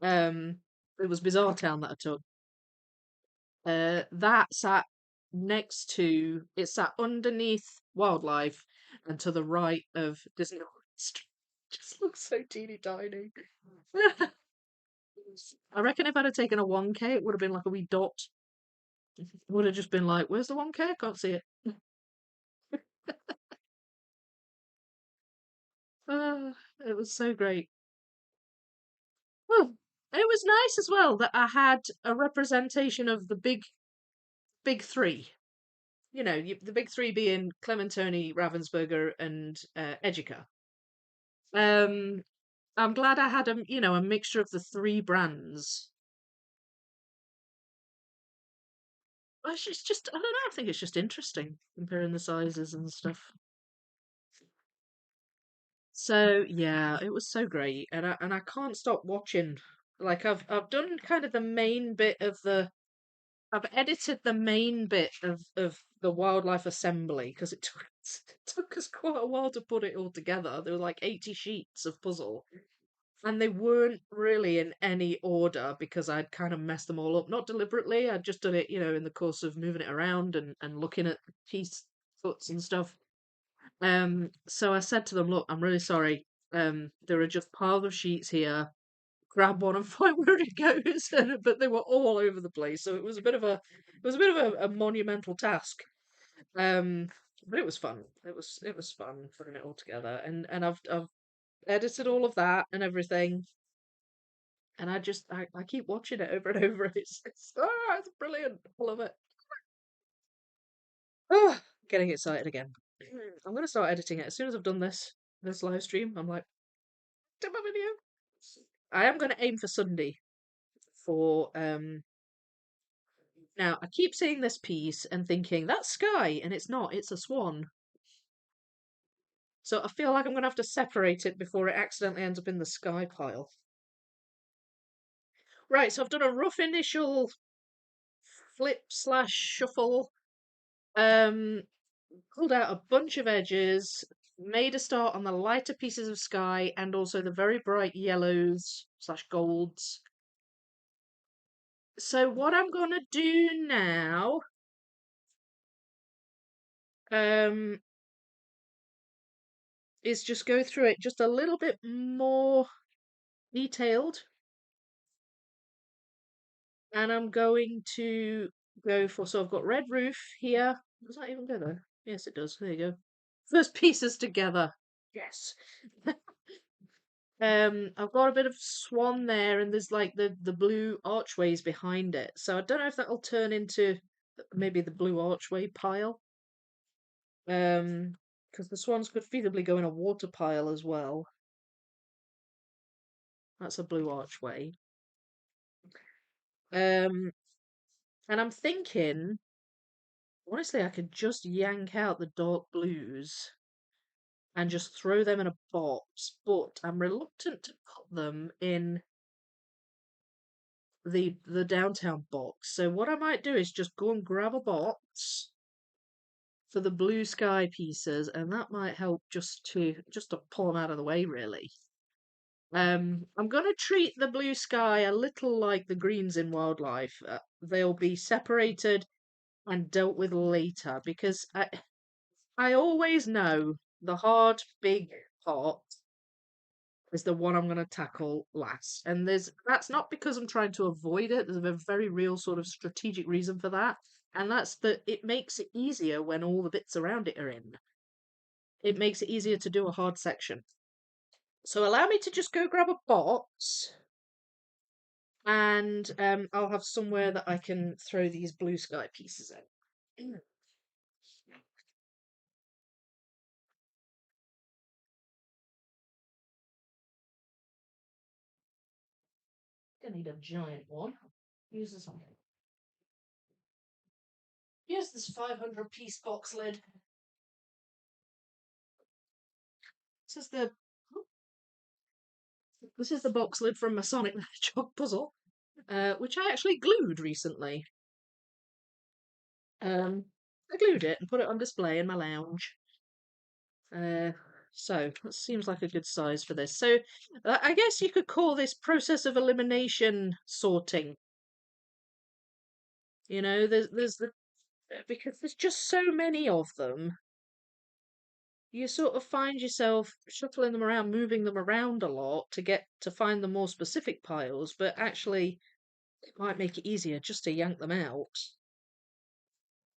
um, it was Bizarre Town that I took. That sat it sat underneath Wildlife and to the right of Disney World. Just looks so teeny tiny. I reckon if I'd have taken a 1K, it would have been like a wee dot. It would have just been like, where's the 1K? I can't see it. Ah, it was so great. Oh, it was nice as well that I had a representation of the big three. The big three being Clementoni, Ravensburger, and Edeka. Um, I'm glad I had a mixture of the three brands. It's just, I don't know, I think it's just interesting comparing the sizes and stuff. So yeah, it was so great, and I can't stop watching. Like I've done kind of the main bit of the I've edited the main bit of the wildlife assembly because it took us quite a while to put it all together. There were like 80 sheets of puzzle, and they weren't really in any order because I'd kind of messed them all up. Not deliberately, I'd just done it, in the course of moving it around and looking at piece cuts and stuff. So I said to them, "Look, I'm really sorry. There are just piles of sheets here. Grab one and find where it goes." But they were all over the place, so it was a monumental task. Um, but it was fun. It was fun putting it all together, and I've edited all of that and everything, and I keep watching it over and over. It's brilliant. I love it. Oh, getting excited again. I'm gonna start editing it as soon as I've done this live stream. I'm like, do my video. I am gonna aim for Sunday for Now, I keep seeing this piece and thinking, that's sky, and it's not, it's a swan. So I feel like I'm going to have to separate it before it accidentally ends up in the sky pile. Right, so I've done a rough initial flip slash shuffle, um, pulled out a bunch of edges, made a start on the lighter pieces of sky and also the very bright yellows slash golds. So what I'm going to do now, um, is just go through it just a little bit more detailed, and I'm going to go for, so I've got red roof here. Does that even go there? Yes, it does. There you go. First pieces together. Yes. I've got a bit of swan there, and there's like the blue archways behind it. So I don't know if that'll turn into maybe the blue archway pile. Because the swans could feasibly go in a water pile as well. That's a blue archway. Um, and I'm thinking, honestly, I could just yank out the dark blues and just throw them in a box, but I'm reluctant to put them in the downtown box. So what I might do is just go and grab a box for the blue sky pieces, and that might help just to pull them out of the way, really. I'm gonna treat the blue sky a little like the greens in wildlife. They'll be separated and dealt with later because I always know the hard big part is the one I'm going to tackle last. And that's not because I'm trying to avoid it. There's a very real sort of strategic reason for that. And that's that it makes it easier when all the bits around it are in. It makes it easier to do a hard section. So allow me to just go grab a box, and I'll have somewhere that I can throw these blue sky pieces in. Gonna need a giant one. Use this one. Use this 500 piece box lid. This is the This is the box lid from my Sonic the Hedgehog puzzle, which I actually glued recently. I glued it and put it on display in my lounge. So that seems like a good size for this. So I guess you could call this process of elimination sorting. There's the because there's just so many of them. you sort of find yourself shuffling them around, moving them around a lot to get to find the more specific piles, but actually it might make it easier just to yank them out.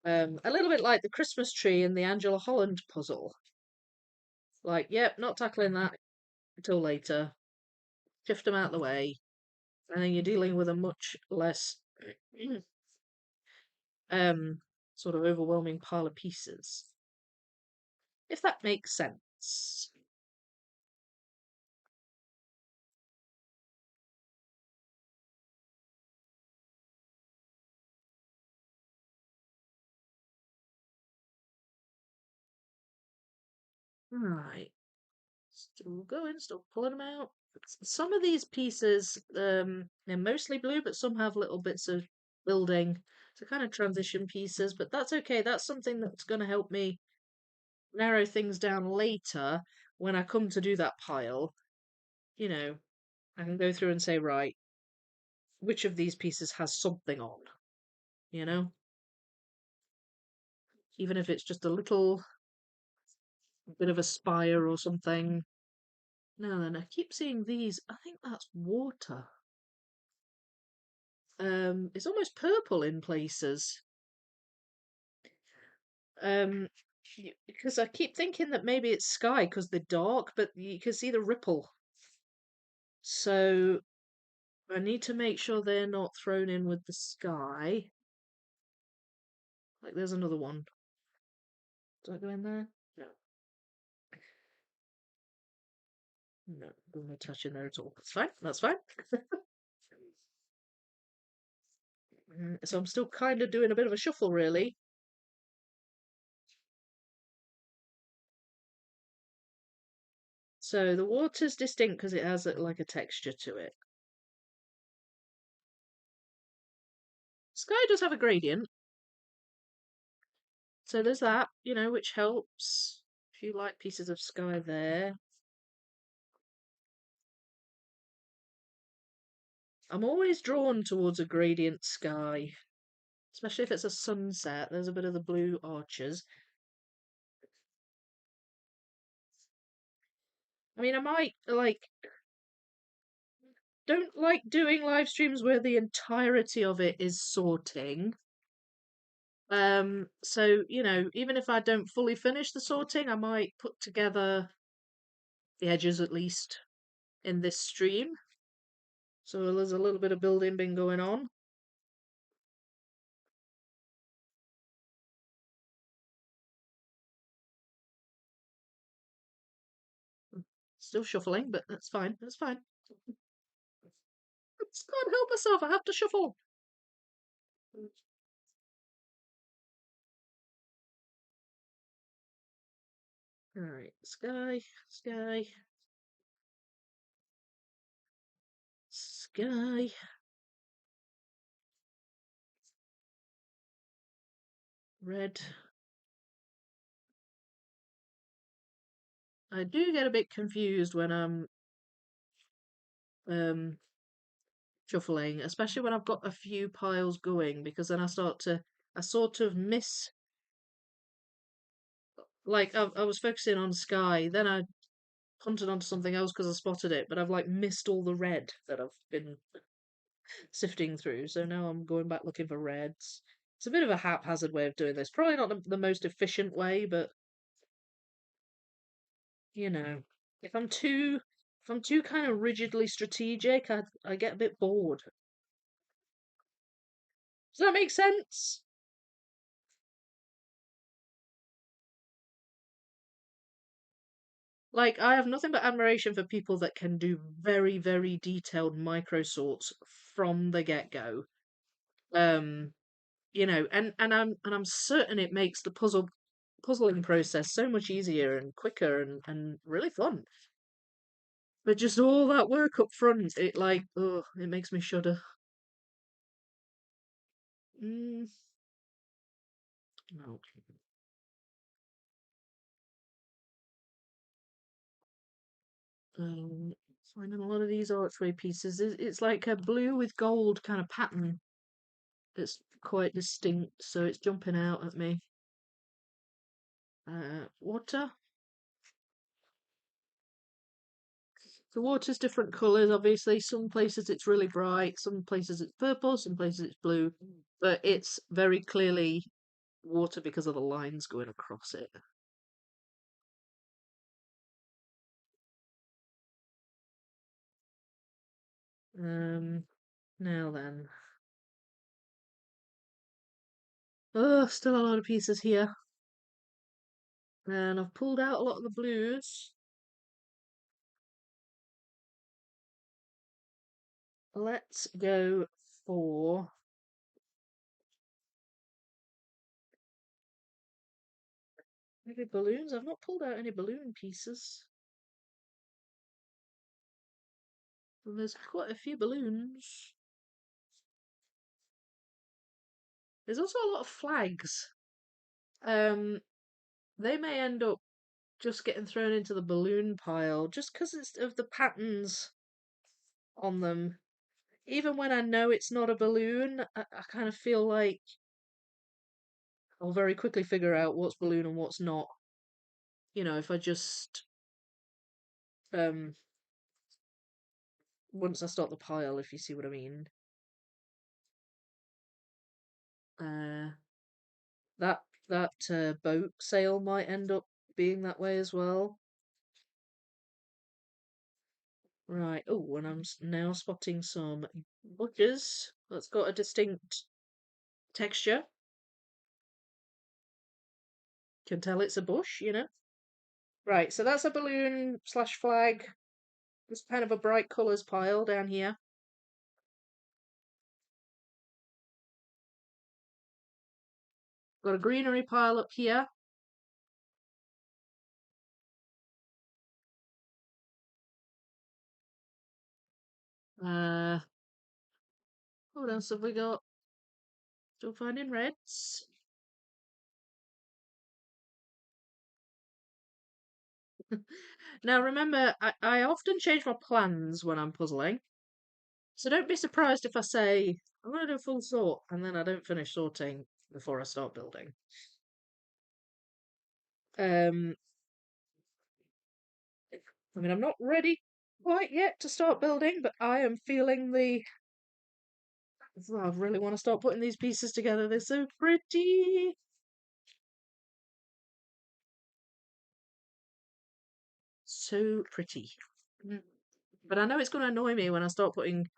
A little bit like the Christmas tree in the Angela Holland puzzle. Like, yep, not tackling that until later. Shift them out of the way, and then you're dealing with a much less um sort of overwhelming pile of pieces. If that makes sense. Right. Still going, still pulling them out. Some of these pieces, they're mostly blue, but some have little bits of building. So kind of transition pieces, but that's okay. That's something that's going to help me narrow things down later when I come to do that pile. You know, I can go through and say, right, which of these pieces has something on, you know? Even if it's just a little bit of a spire or something. No, then I keep seeing these. I think that's water. It's almost purple in places. Um, because I keep thinking that maybe it's sky because they're dark, but you can see the ripple. So I need to make sure they're not thrown in with the sky. Like there's another one. Do I go in there? No. No, no touch in there at all. That's fine. That's fine. So I'm still kind of doing a bit of a shuffle, really. So the water's distinct because it has like a texture to it. Sky does have a gradient, so there's that, which helps. A few light pieces of sky there. I'm always drawn towards a gradient sky, especially if it's a sunset. There's a bit of the blue arches. I mean, I might don't like doing live streams where the entirety of it is sorting. So, even if I don't fully finish the sorting, I might put together the edges at least in this stream. So there's a little bit of building been going on. Still shuffling, but that's fine. That's fine. I just can't help myself. I have to shuffle. Alright, sky, sky, sky. Red. I do get a bit confused when I'm um shuffling, especially when I've got a few piles going, because then I sort of miss, like, I was focusing on sky, then I punted onto something else because I spotted it, but I've like missed all the red that I've been sifting through, so now I'm going back looking for reds. It's a bit of a haphazard way of doing this. Probably not the most efficient way, but you know, if I'm too kind of rigidly strategic, I get a bit bored. Does that make sense? Like, I have nothing but admiration for people that can do very, very detailed micro sorts from the get-go. Um, and I'm certain it makes the puzzling process so much easier and quicker and really fun. But just all that work up front, it makes me shudder. Mm, no. Um, Finding a lot of these archway pieces, it's like a blue with gold kind of pattern. It's quite distinct, so it's jumping out at me. Water. The water's different colours, obviously. Some places it's really bright, some places it's purple, some places it's blue, but it's very clearly water because of the lines going across it. Now then. Oh, still a lot of pieces here. And I've pulled out a lot of the blues. Let's go for maybe balloons. I've not pulled out any balloon pieces. And there's quite a few balloons. There's also a lot of flags. Um, they may end up just getting thrown into the balloon pile just because it's of the patterns on them. Even when I know it's not a balloon, I kind of feel like I'll very quickly figure out what's balloon and what's not. If I just um once I start the pile, if you see what I mean. Uh, that boat sail might end up being that way as well. Right. Oh, and I'm now spotting some bushes. That's got a distinct texture. Can tell it's a bush. Right, so that's a balloon slash flag. It's kind of a bright colours pile down here. Got a greenery pile up here. Uh, what else have we got? Still finding reds. Now remember, I often change my plans when I'm puzzling. So don't be surprised if I say, I'm going to do a full sort, and then I don't finish sorting before I start building. Um, I'm not ready quite yet to start building, but I am feeling I really want to start putting these pieces together. They're so pretty. So pretty. Mm. But I know it's going to annoy me when I start putting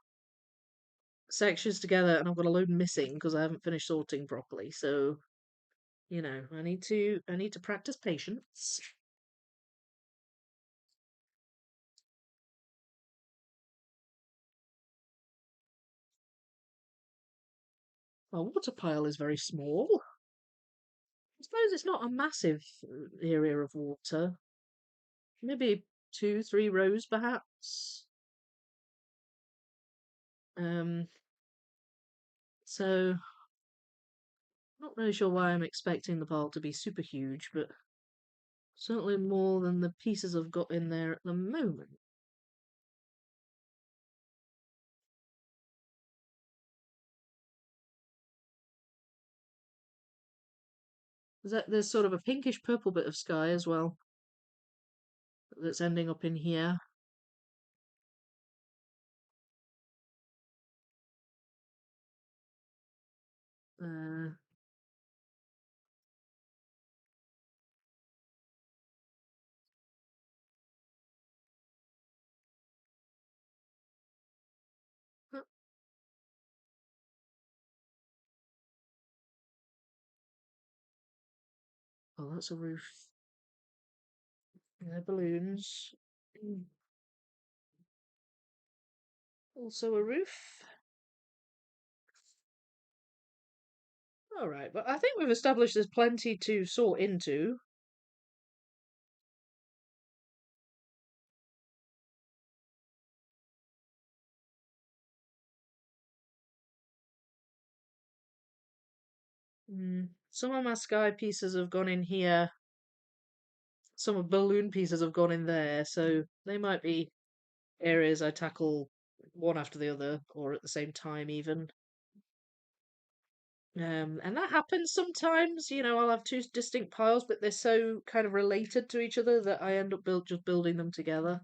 sections together and I've got a load missing because I haven't finished sorting properly. So, I need to practice patience. My water pile is very small. I suppose it's not a massive area of water. Maybe 2, 3 rows, perhaps. Um, so not really sure why I'm expecting the pile to be super huge, but certainly more than the pieces I've got in there at the moment. There's sort of a pinkish purple bit of sky as well that's ending up in here. Uh, oh, that's a roof. Yeah, balloons. Mm. Also a roof. All right, but I think we've established there's plenty to sort into. Some of my sky pieces have gone in here. Some of balloon pieces have gone in there, so they might be areas I tackle one after the other, or at the same time even. And that happens sometimes. I'll have two distinct piles, but they're so kind of related to each other that I end up just building them together.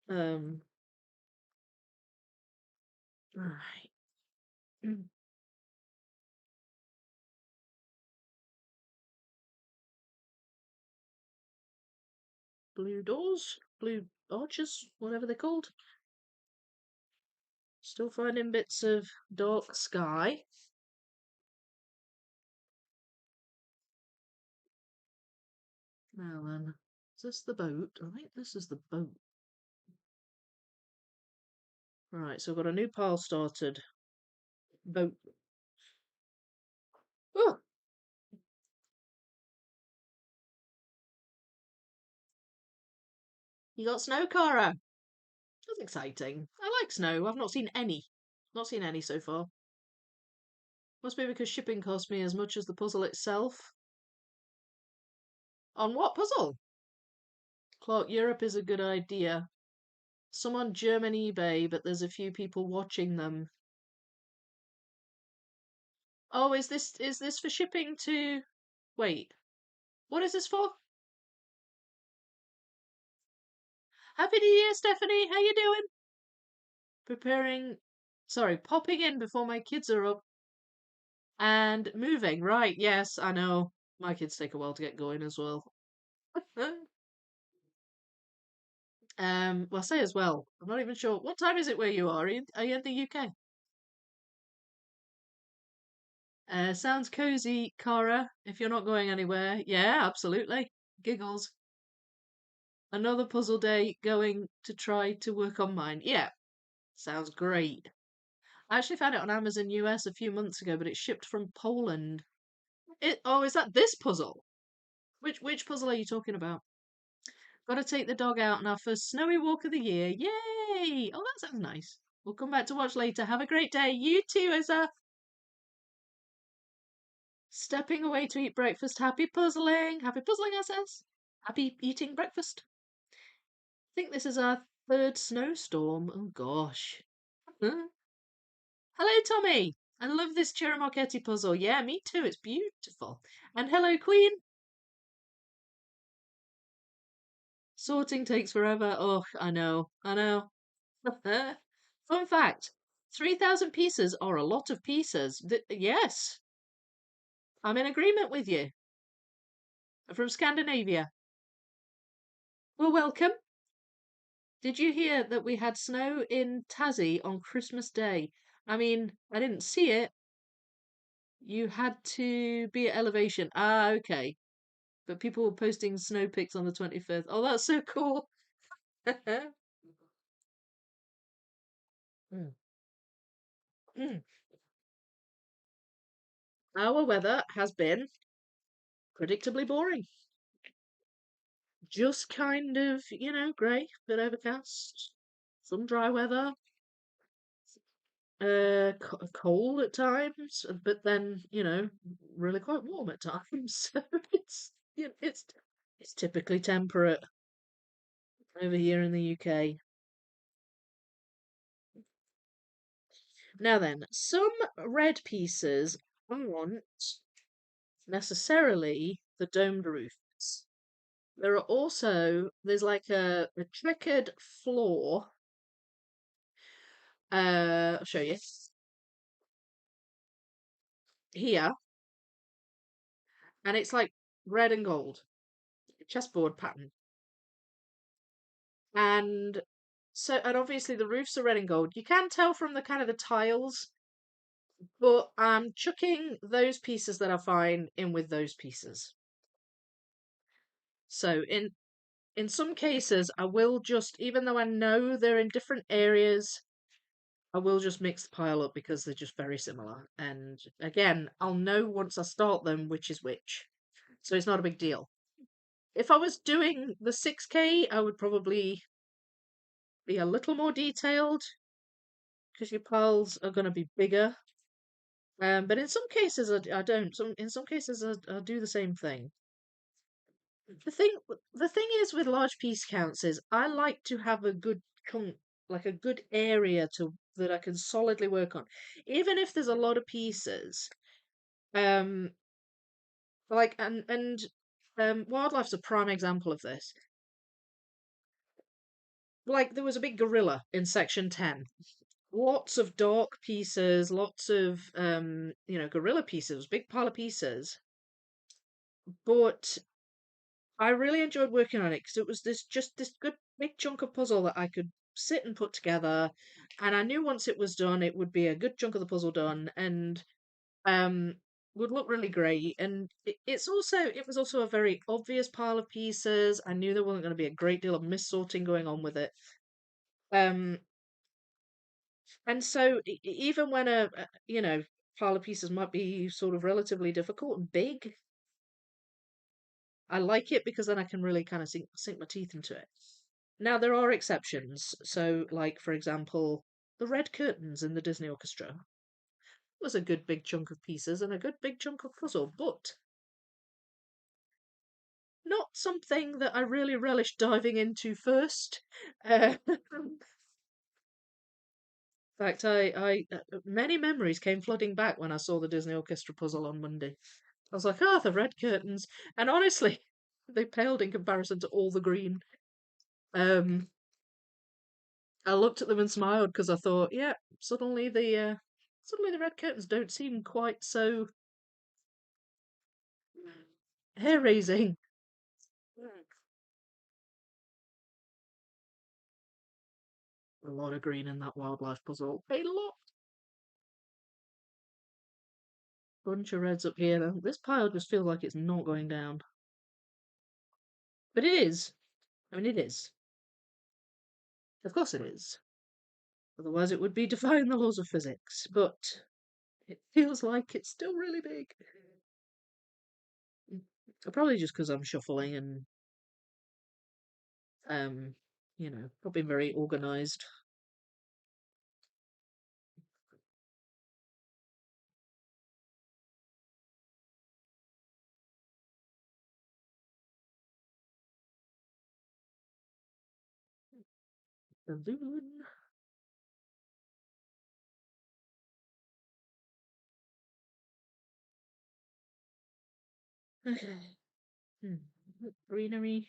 Um, right. Blue doors, blue arches, whatever they're called. Still finding bits of dark sky. Now then, is this the boat? I think this is the boat. Right, so I've got a new pile started. Boat. Oh, you got snow, Cara. That's exciting. I like snow. I've not seen any. Not seen any so far. Must be because shipping cost me as much as the puzzle itself. On what puzzle? Clark, Europe is a good idea. Some on German eBay, but there's a few people watching them. Oh, is this for shipping to? Wait, what is this for? Happy New Year, Stephanie. How you doing? Preparing, sorry, popping in before my kids are up and moving. Right, yes, I know. My kids take a while to get going as well. Well, I say as well. I'm not even sure. What time is it where you are? Are you in the UK? Sounds cozy, Cara. If you're not going anywhere, yeah, absolutely. Giggles. Another puzzle day going to try to work on mine. Yeah, sounds great. I actually found it on Amazon US a few months ago, but it shipped from Poland. Is that this puzzle? Which puzzle are you talking about? Gotta take the dog out on our first snowy walk of the year. Yay! Oh, that sounds nice. We'll come back to watch later. Have a great day. You too, Izza. Stepping away to eat breakfast. Happy puzzling. Happy puzzling, SS. Happy eating breakfast. I think this is our third snowstorm. Oh gosh. Huh? Hello, Tommy. I love this Ciro Marchetti puzzle. Yeah, me too. It's beautiful. And hello, Queen. Sorting takes forever. Oh, I know. I know. Fun fact 3,000 pieces are a lot of pieces. Yes, I'm in agreement with you. From Scandinavia. Well, welcome. Did you hear that we had snow in Tassie on Christmas Day? I mean, I didn't see it. You had to be at elevation. Ah, okay. But people were posting snow pics on the 25th. Oh, that's so cool. Mm, mm. Our weather has been predictably boring. Just kind of, grey, bit overcast, some dry weather, cold at times, but then, really quite warm at times. So it's typically temperate over here in the UK. Now then, some red pieces aren't necessarily the domed roofs. There's like a checkered floor. I'll show you here, and it's like red and gold, chessboard pattern. And and obviously the roofs are red and gold. You can tell from the kind of the tiles, but I'm chucking those pieces that I find in with those pieces. So in some cases, I will just, even though I know they're in different areas, I will just mix the pile up because they're just very similar. And again, I'll know once I start them which is which. So it's not a big deal. If I was doing the 6K, I would probably be a little more detailed because your piles are going to be bigger. But in some cases, I don't. In some cases, I do the same thing. The thing, the thing is with large piece counts is I like to have a good like a good area to that I can solidly work on, even if there's a lot of pieces. Um, like wildlife's a prime example of this. like there was a big gorilla in section 10. Lots of dark pieces, lots of gorilla pieces, big pile of pieces. But I really enjoyed working on it because it was this good big chunk of puzzle that I could sit and put together, and I knew once it was done, it would be a good chunk of the puzzle done, and um would look really great. And it was also a very obvious pile of pieces. I knew there wasn't going to be a great deal of mis-sorting going on with it. Um, and so even when a pile of pieces might be sort of relatively difficult and big, I like it because then I can really kind of sink my teeth into it. Now there are exceptions. So, like for example, the red curtains in the Disney Orchestra was a good big chunk of pieces and a good big chunk of puzzle, but not something that I really relished diving into first. In fact, many memories came flooding back when I saw the Disney Orchestra puzzle on Monday. I was like, oh, the red curtains, and honestly, they paled in comparison to all the green. Um, I looked at them and smiled because I thought, yeah, suddenly the red curtains don't seem quite so hair raising. A lot of green in that wildlife puzzle. A lot. Bunch of reds up here. Though. This pile just feels like it's not going down. But it is. I mean, it is. Of course it is. Otherwise, it would be defying the laws of physics. But it feels like it's still really big. Probably just because I'm shuffling and, not being very organised. Balloon. Okay. Hmm. Greenery.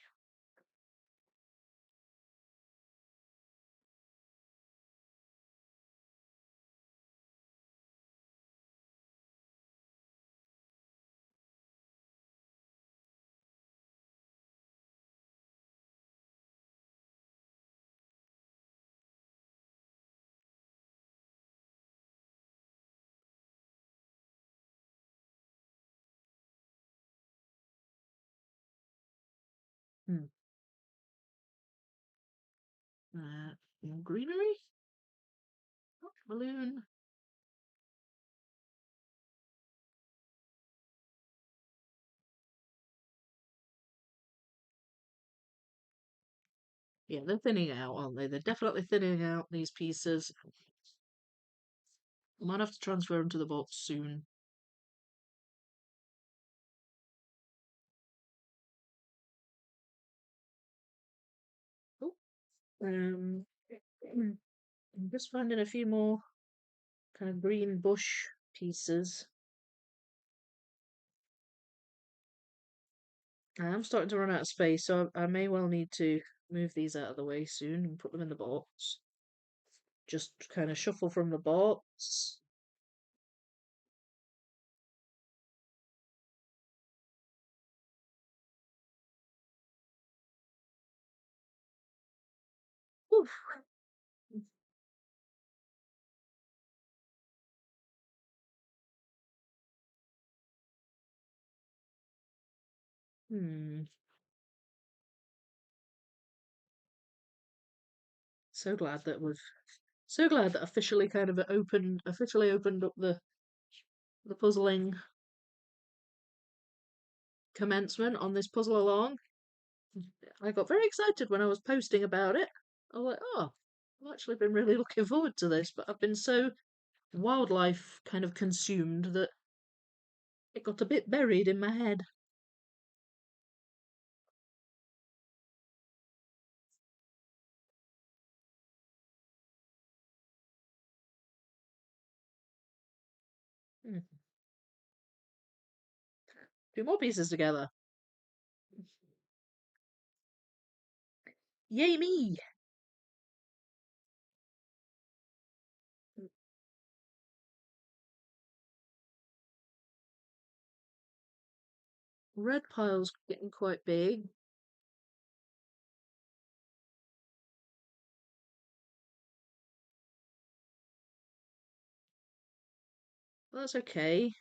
Hmm. More greenery. Balloon. Yeah, they're thinning out, aren't they? They're definitely thinning out these pieces. I might have to transfer them to the box soon. Oh, um, I'm just finding a few more kind of green bush pieces. I am starting to run out of space, so I may well need to move these out of the way soon and put them in the box. Just kind of shuffle from the box. Oof. Hmm. So glad that officially opened up the puzzling commencement on this puzzle along. I got very excited when I was posting about it. I was like, oh, I've actually been really looking forward to this, but I've been so wildlife kind of consumed that it got a bit buried in my head. Hmm. Two more pieces together. Yay me! Red pile's getting quite big. That's okay.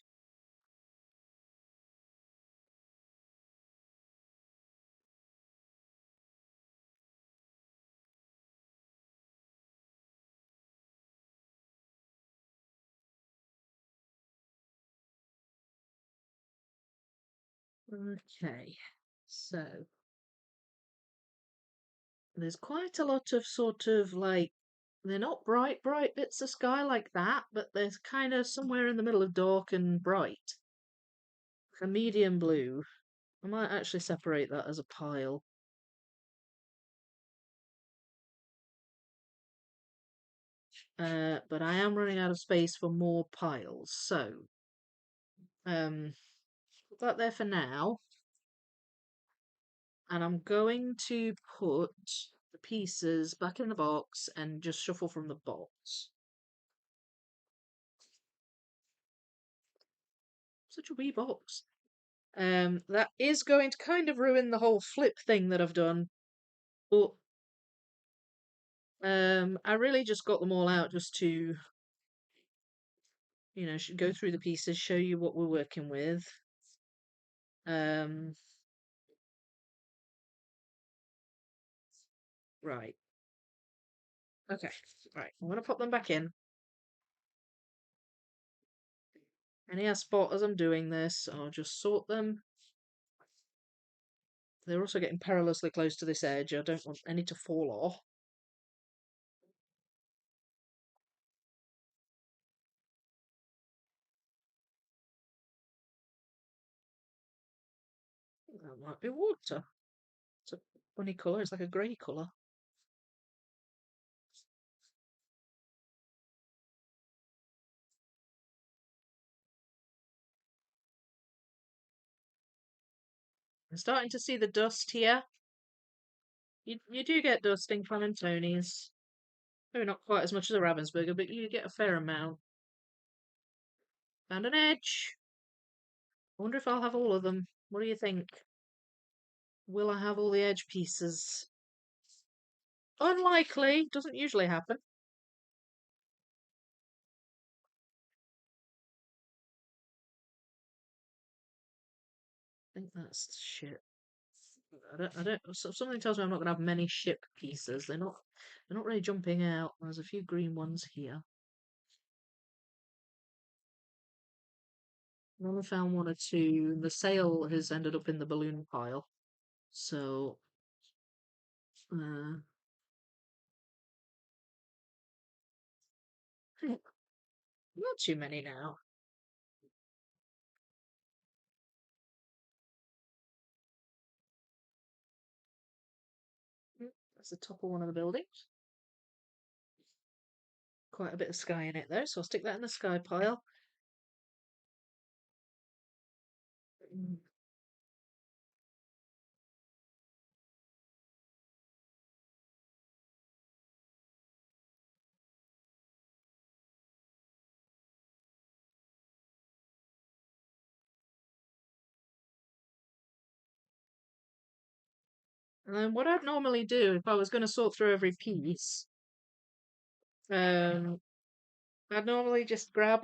Okay, so there's quite a lot of sort of like, they're not bright, bright bits of sky like that, but there's kind of somewhere in the middle of dark and bright. A medium blue. I might actually separate that as a pile. But I am running out of space for more piles, so put that there for now. And I'm going to put the pieces back in the box and just shuffle from the box. Such a wee box. That is going to kind of ruin the whole flip thing that I've done, but I really just got them all out just to, go through the pieces, show you what we're working with. Um, right. Okay. Right. I'm gonna put them back in. Any I spot as I'm doing this, I'll just sort them. They're also getting perilously close to this edge. I don't want any to fall off. That might be water. It's a funny colour. It's like a grey colour. I'm starting to see the dust here. You do get dust in Clementoni's. Maybe not quite as much as a Ravensburger, but you get a fair amount. Found an edge. I wonder if I'll have all of them. What do you think? Will I have all the edge pieces? Unlikely. Doesn't usually happen. I think that's shit. Something tells me I'm not going to have many ship pieces. They're not really jumping out. There's a few green ones here. I only found one or two. The sail has ended up in the balloon pile. So, not too many now. That's the top of one of the buildings. Quite a bit of sky in it though, so I'll stick that in the sky pile. Mm. And then what I'd normally do if I was going to sort through every piece, um, I'd normally just grab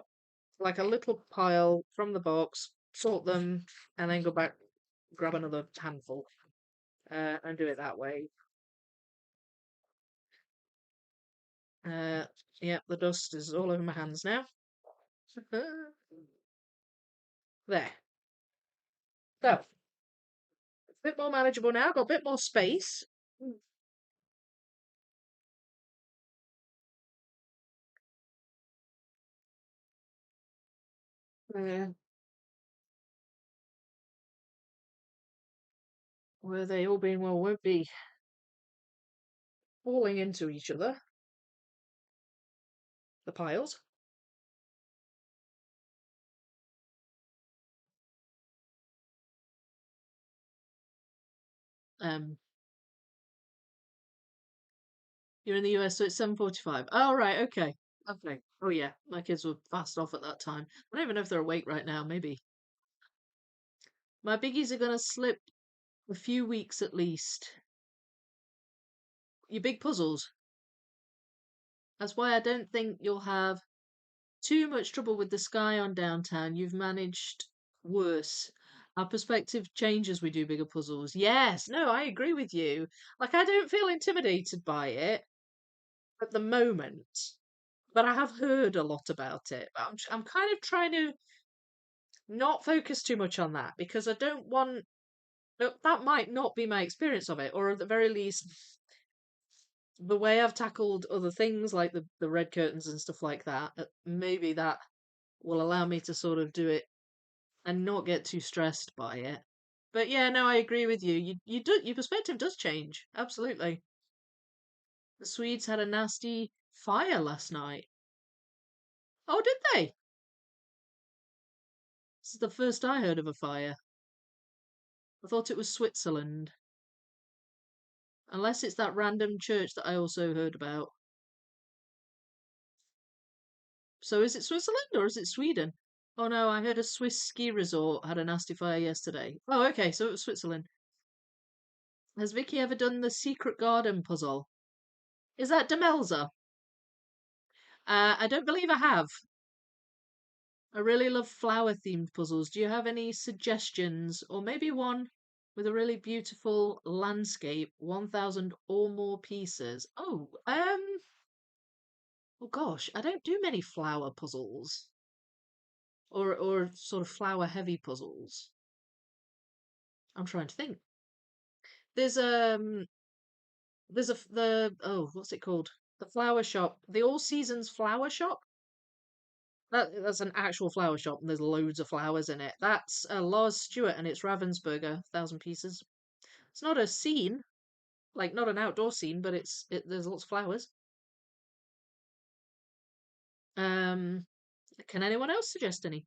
like a little pile from the box, sort them, and then go back, grab another handful, and do it that way. Uh, yeah, the dust is all over my hands now. There. So, a bit more manageable now, got a bit more space. Uh, where they all being well won't be falling into each other, the piles. Um, you're in the US, so it's 7:45. Oh, right, okay. Okay. Oh, yeah, my kids were fast off at that time. I don't even know if they're awake right now, maybe. My biggies are gonna slip a few weeks at least. Your big puzzles. That's why I don't think you'll have too much trouble with the sky on downtown. You've managed worse. Our perspective changes we do bigger puzzles. Yes, no, I agree with you. Like, I don't feel intimidated by it at the moment, but I have heard a lot about it. I'm kind of trying to not focus too much on that because I don't want that might not be my experience of it, or at the very least, the way I've tackled other things like the red curtains and stuff like that. Maybe that will allow me to sort of do it and not get too stressed by it. But yeah, no, I agree with you. You do your perspective does change. Absolutely. The Swedes had a nasty fire last night. Oh, did they? This is the first I heard of a fire. I thought it was Switzerland. Unless it's that random church that I also heard about. So is it Switzerland or is it Sweden? Oh no, I heard a Swiss ski resort had a nasty fire yesterday. Oh, okay, so it was Switzerland. Has Vicky ever done the secret garden puzzle? Is that Demelza? I don't believe I have. I really love flower themed puzzles. Do you have any suggestions? Or maybe one with a really beautiful landscape, 1,000 or more pieces. Oh gosh, I don't do many flower puzzles or sort of flower heavy puzzles. I'm trying to think. There's the oh, what's it called? The flower shop, the All Seasons flower shop. That's an actual flower shop, and there's loads of flowers in it. That's Lars Stewart, and it's Ravensburger, 1,000 pieces. It's not a scene, like not an outdoor scene, but there's lots of flowers. Um, can anyone else suggest any?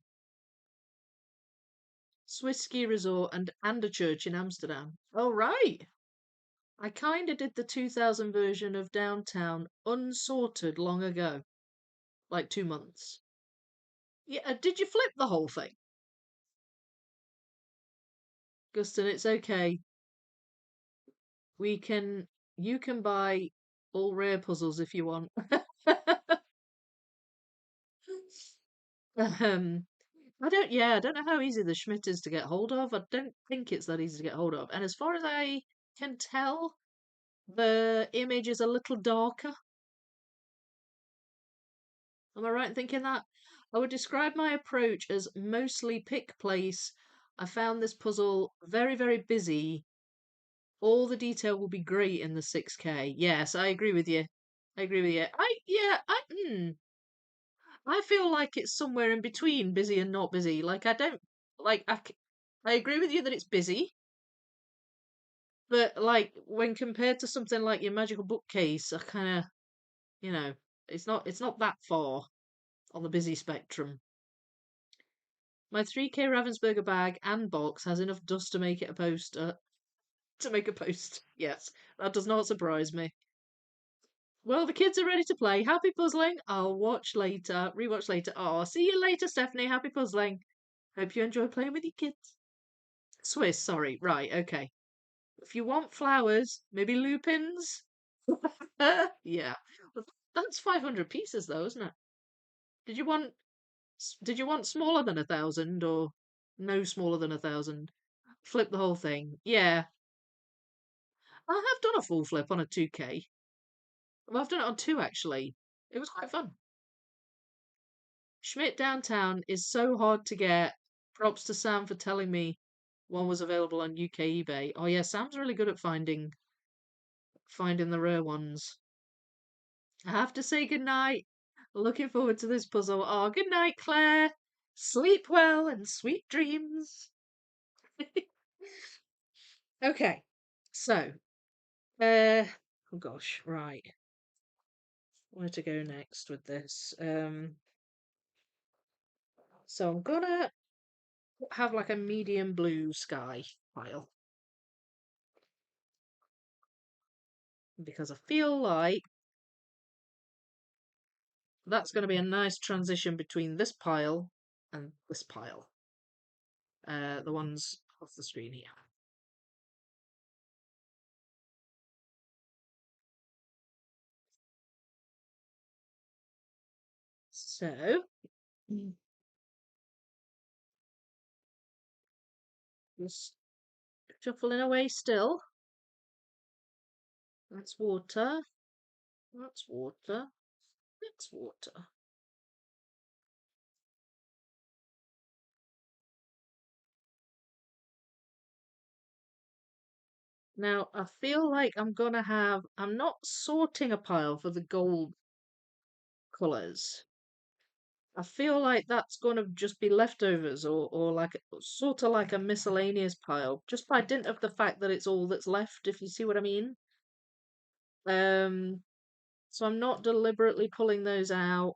Swiss ski resort and a church in Amsterdam. Oh right. I kinda did the 2000 version of Downtown unsorted long ago, like 2 months. Yeah, did you flip the whole thing? Guston, it's okay. We can, you can buy all rare puzzles if you want. um, I don't know how easy the Schmidt is to get hold of. I don't think it's that easy to get hold of. And as far as I can tell, the image is a little darker. Am I right in thinking that? I would describe my approach as mostly pick place. I found this puzzle very, very busy. All the detail will be great in the 6K. Yes, I agree with you. I agree with you. I feel like it's somewhere in between busy and not busy. Like I don't like I agree with you that it's busy, but like when compared to something like your magical bookcase, I kind of, you know, it's not that far on the busy spectrum. My 3K Ravensburger bag and box has enough dust to make it a poster. To make a post. Yes, that does not surprise me. Well, the kids are ready to play. Happy puzzling. I'll watch later. Rewatch later. Oh, see you later, Stephanie. Happy puzzling. Hope you enjoy playing with your kids. Swiss, sorry. Right, okay. If you want flowers, maybe lupins. Yeah. Well, that's 500 pieces though, isn't it? Did you want did you want smaller than 1,000 or no smaller than 1,000? Flip the whole thing. Yeah. I have done a full flip on a 2K. Well, I've done it on two actually. It was quite fun. Schmidt Downtown is so hard to get. Props to Sam for telling me one was available on UK eBay. Oh yeah, Sam's really good at finding the rare ones. I have to say goodnight. Looking forward to this puzzle. Oh, good night, Claire. Sleep well and sweet dreams. Okay, so, uh, oh gosh, right. Where to go next with this? So I'm gonna have like a medium blue sky file because I feel like that's going to be a nice transition between this pile and this pile. the ones off the screen here. So, just shuffling away still. That's water. That's water. That's water. Now, I feel like I'm not sorting a pile for the gold colours. I feel like that's going to just be leftovers or like sort of like a miscellaneous pile, just by dint of the fact that it's all that's left, if you see what I mean. Um, so I'm not deliberately pulling those out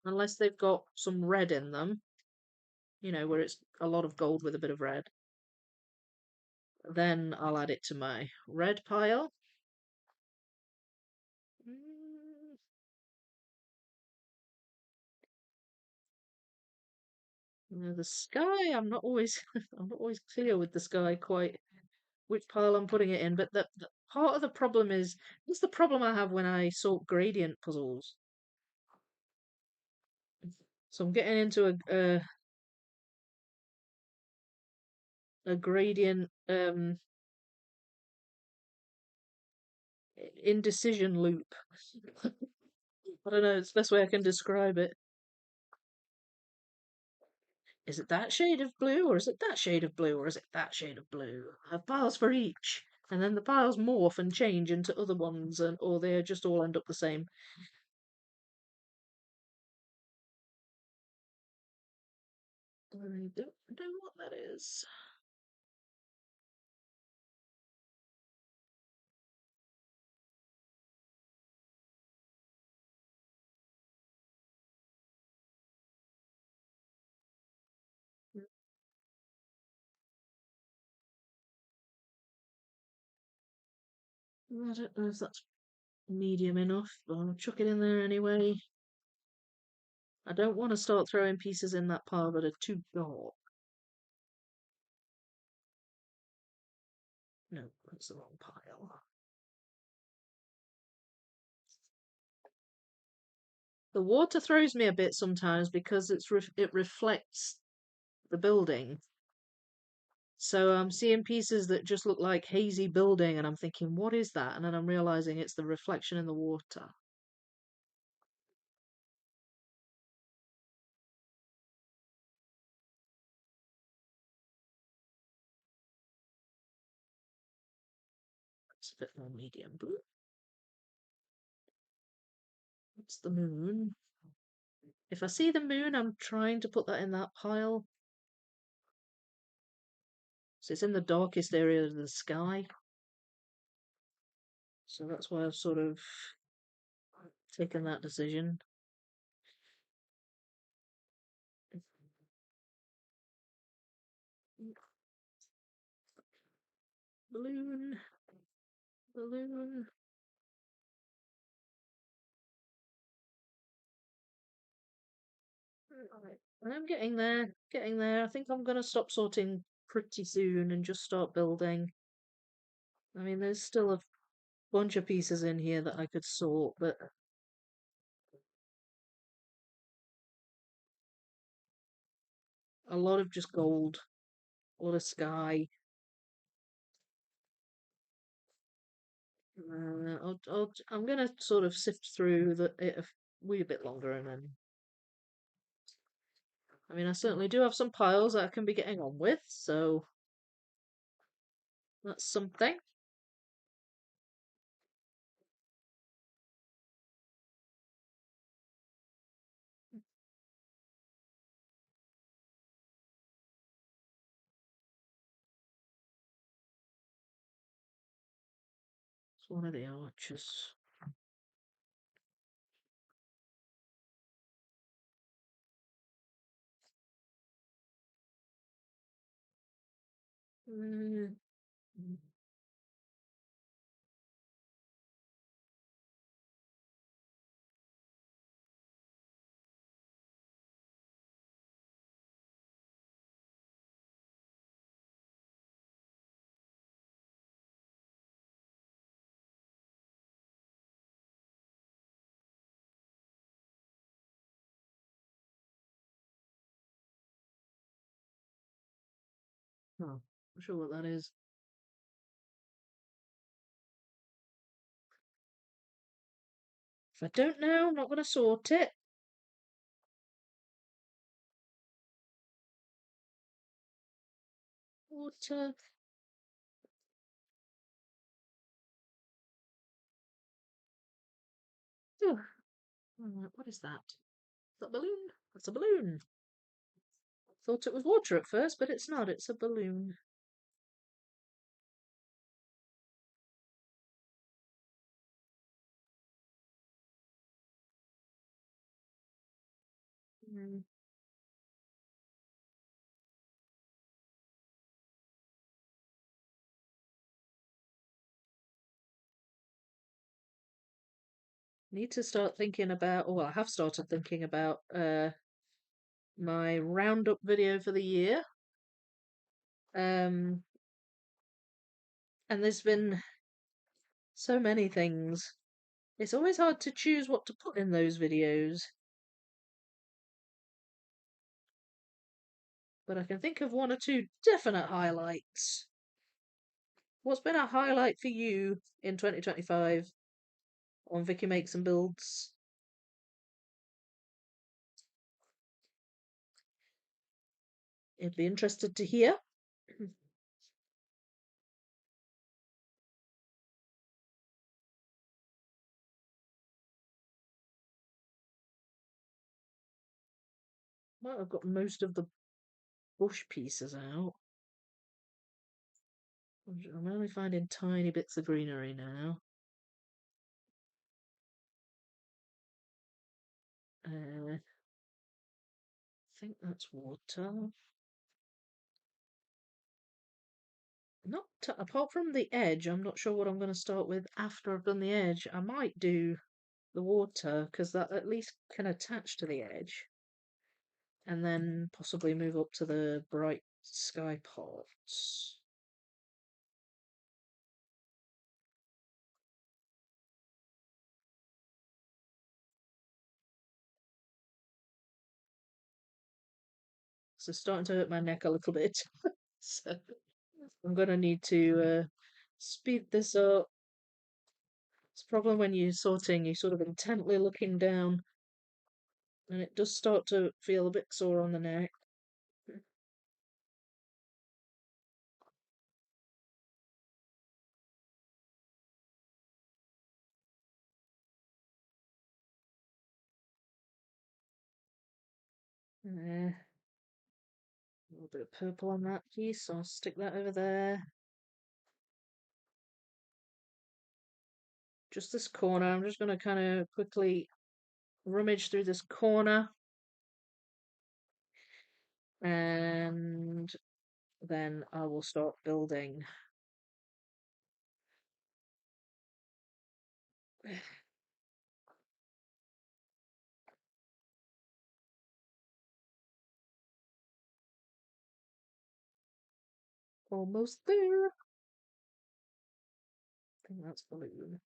unless they've got some red in them, where it's a lot of gold with a bit of red. Then I'll add it to my red pile. Mm, the sky, I'm not always I'm not always clear with the sky quite which pile I'm putting it in, but the part of the problem is what's the problem I have when I sort gradient puzzles. So I'm getting into a gradient indecision loop. I don't know, it's the best way I can describe it. Is it that shade of blue, or is it that shade of blue, or is it that shade of blue? I have piles for each, and then the piles morph and change into other ones, or they just all end up the same. I don't know what that is. I don't know if that's medium enough, but I'll chuck it in there anyway. I don't want to start throwing pieces in that pile that are too dark. No, that's the wrong pile. The water throws me a bit sometimes because it reflects the building. So I'm seeing pieces that just look like hazy building, and I'm thinking, what is that? And then I'm realizing it's the reflection in the water. It's a bit more medium blue. It's the moon. If I see the moon, I'm trying to put that in that pile. So it's in the darkest area of the sky. So that's why I've sort of taken that decision. Balloon, balloon. I'm getting there, getting there. I think I'm going to stop sorting pretty soon and just start building. I mean, there's still a bunch of pieces in here that I could sort, but a lot of just gold, a lot of sky. I'm going to sort of sift through it a wee bit longer and then. I mean, I certainly do have some piles that I can be getting on with, so that's something. It's one of the arches. Mm, Oh, not sure what that is. If I don't know, I'm not going to sort it. Water. Oh, what is that? Is that a balloon? That's a balloon. Thought it was water at first, but it's not. It's a balloon. Mm. Need to start thinking about, well, I have started thinking about my roundup video for the year. And there's been so many things. It's always hard to choose what to put in those videos. But I can think of one or two definite highlights. What's been a highlight for you in 2025 on Vicky Makes and Builds? I'd be interested to hear. Might have got most of the bush pieces out. I'm only finding tiny bits of greenery now. I think that's water. Not apart from the edge, I'm not sure what I'm going to start with after I've done the edge. I might do the water because that at least can attach to the edge, and then possibly move up to the bright sky pots. So starting to hurt my neck a little bit. So I'm gonna need to speed this up. It's a problem when you're sorting, you're sort of intently looking down, and it does start to feel a bit sore on the neck. A little bit of purple on that piece, so I'll stick that over there. Just this corner, I'm just going to kind of quickly rummage through this corner, and then I will start building. Almost there. I think that's blue.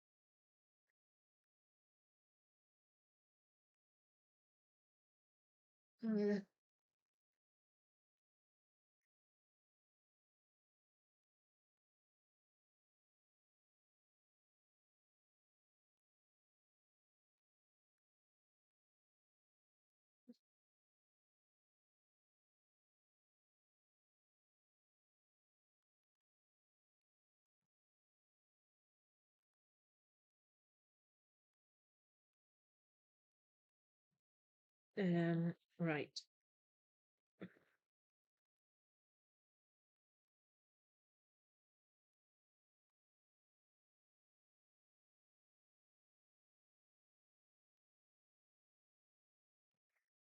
Uh, right.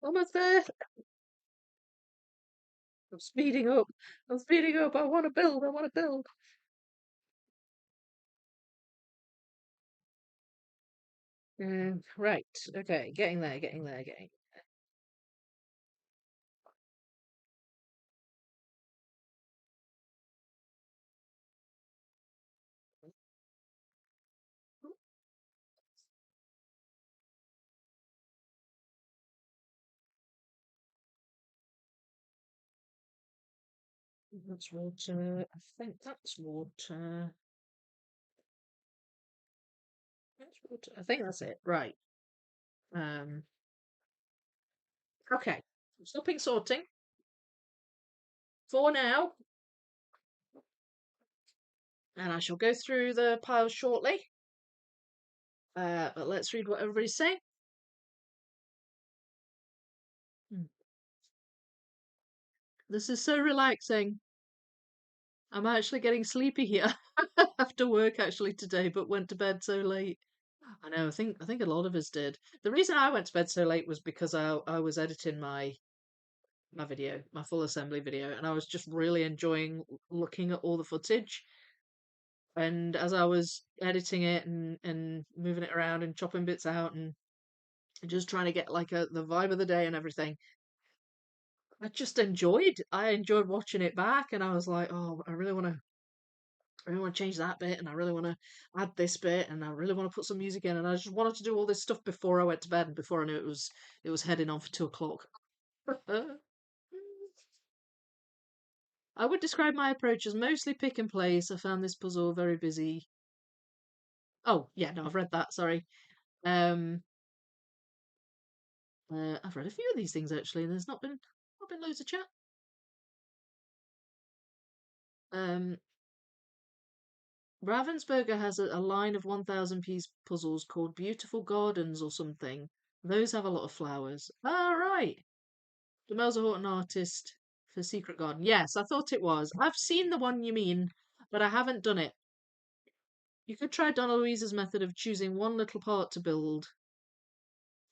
Almost there. I'm speeding up. I'm speeding up. I want to build. I want to build. Right. Okay. Getting there. Getting there. Getting. That's water. I think that's water. That's water. I think that's it. Right. Um, okay. Stopping sorting for now, and I shall go through the piles shortly. But let's read what everybody's saying. Hmm. This is so relaxing. I'm actually getting sleepy here after work actually today, but went to bed so late. I know. I think a lot of us did. The reason I went to bed so late was because I was editing my video, my full assembly video, and I was just really enjoying looking at all the footage. And as I was editing it and moving it around and chopping bits out and just trying to get like the vibe of the day and everything, I enjoyed watching it back, and I was like, oh, I really want to change that bit, and I really want to add this bit, and I really want to put some music in, and I just wanted to do all this stuff before I went to bed, and before I knew it was heading on for 2 o'clock. I would describe my approach as mostly pick and place. I found this puzzle very busy. Oh yeah, no, I've read that. Sorry. Um, I've read a few of these things actually, and there's not been loads of chat. Um, Ravensburger has a line of 1,000-piece puzzles called Beautiful Gardens or something. Those have a lot of flowers. Ah, right. Demelza Horton artist for Secret Garden. Yes, I thought it was. I've seen the one you mean, but I haven't done it. You could try Donna Louise's method of choosing one little part to build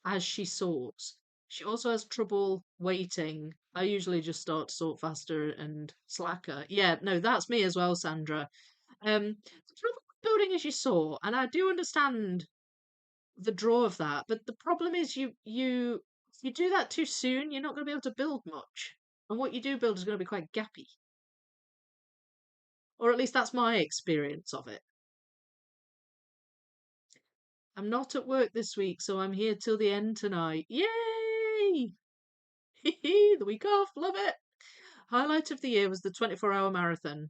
as she sorts. She also has trouble waiting. I usually just start to sort faster and slacker. Yeah, no, that's me as well, Sandra. The trouble with building as you sort, and I do understand the draw of that, but the problem is you if you do that too soon, you're not going to be able to build much. And what you do build is going to be quite gappy. Or at least that's my experience of it. I'm not at work this week, so I'm here till the end tonight. Yay! The week off, love it. Highlight of the year was the 24-hour marathon.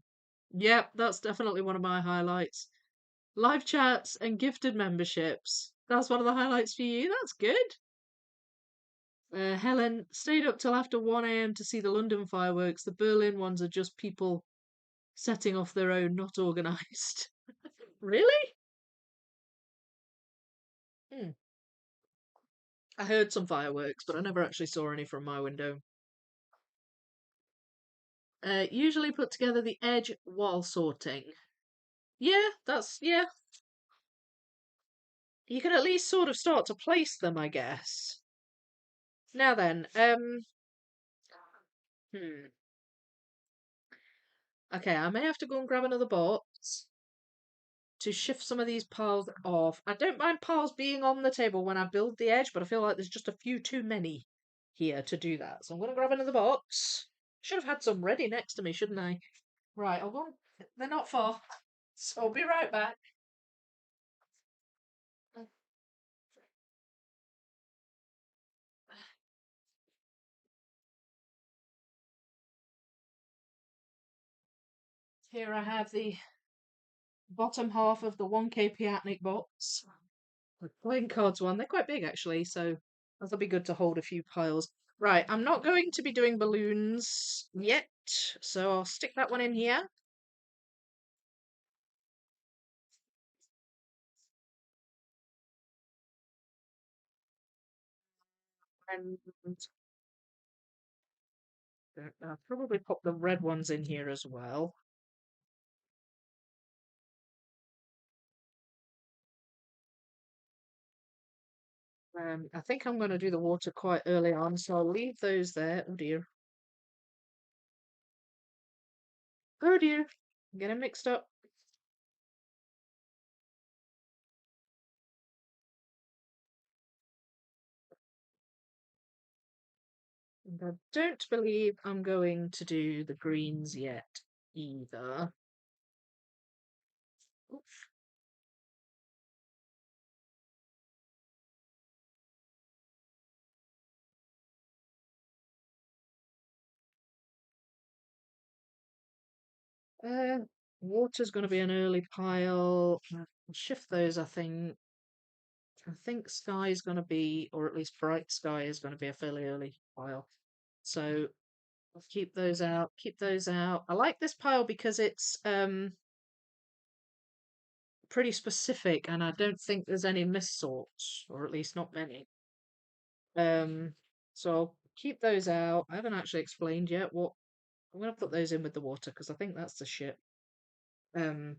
Yep, that's definitely one of my highlights. Live chats and gifted memberships. That's one of the highlights for you. That's good. Helen stayed up till after 1 a.m. to see the London fireworks. The Berlin ones are just people setting off their own, not organised. Really? Hmm. I heard some fireworks, but I never actually saw any from my window. Usually put together the edge while sorting. Yeah. You can at least sort of start to place them, I guess. Now then, hmm. Okay, I may have to go and grab another box to shift some of these piles off. I don't mind piles being on the table when I build the edge, but I feel like there's just a few too many here to do that. So I'm going to grab another box. Should have had some ready next to me, shouldn't I? Right, I'll go. They're not far, so I'll be right back. Here I have the bottom half of the 1K Piatnik box. The playing cards one. They're quite big actually, so that'll be good to hold a few piles. Right, I'm not going to be doing balloons yet, so I'll stick that one in here. And I'll probably pop the red ones in here as well. I think I'm going to do the water quite early on, so I'll leave those there. Oh dear. Oh dear. I'm getting mixed up. And I don't believe I'm going to do the greens yet either. Oof. Uh, water's going to be an early pile. I'll shift those, I think. I think sky is going to be, or at least bright sky is going to be a fairly early pile. So I'll keep those out, keep those out. I like this pile because it's pretty specific and I don't think there's any miss sorts, or at least not many. Um, so I'll keep those out. I haven't actually explained yet what I'm going to put those in with the water because I think that's the shit. Um,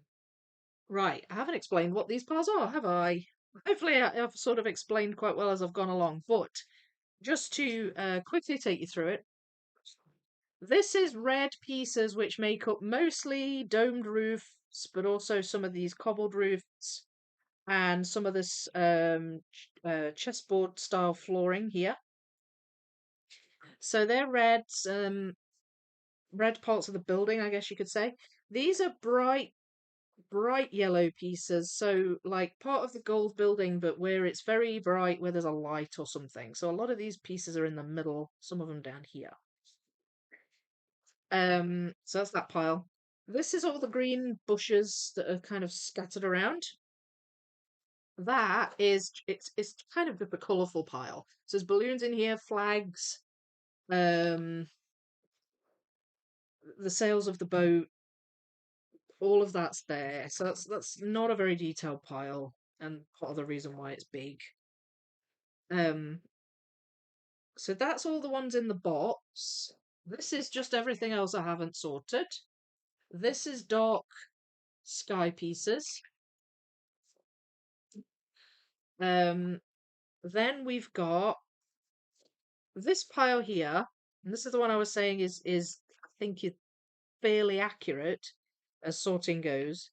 right, I haven't explained what these piles are, have I? Hopefully, I've sort of explained quite well as I've gone along, but just to quickly take you through it, this is red pieces which make up mostly domed roofs, but also some of these cobbled roofs and some of this chessboard style flooring here. So they're reds, red parts of the building, I guess you could say. These are bright yellow pieces, so like part of the gold building, but where it's very bright, where there's a light or something. So a lot of these pieces are in the middle, some of them down here. So that's that pile. This is all the green bushes that are kind of scattered around. That is, it's kind of a colourful pile. So there's balloons in here, flags, um, the sails of the boat, all of that's there. So that's not a very detailed pile, and part of the reason why it's big. Um, so that's all the ones in the box. This is just everything else I haven't sorted. This is dark sky pieces. Um, then we've got this pile here, and this is the one I was saying is I think is fairly accurate as sorting goes.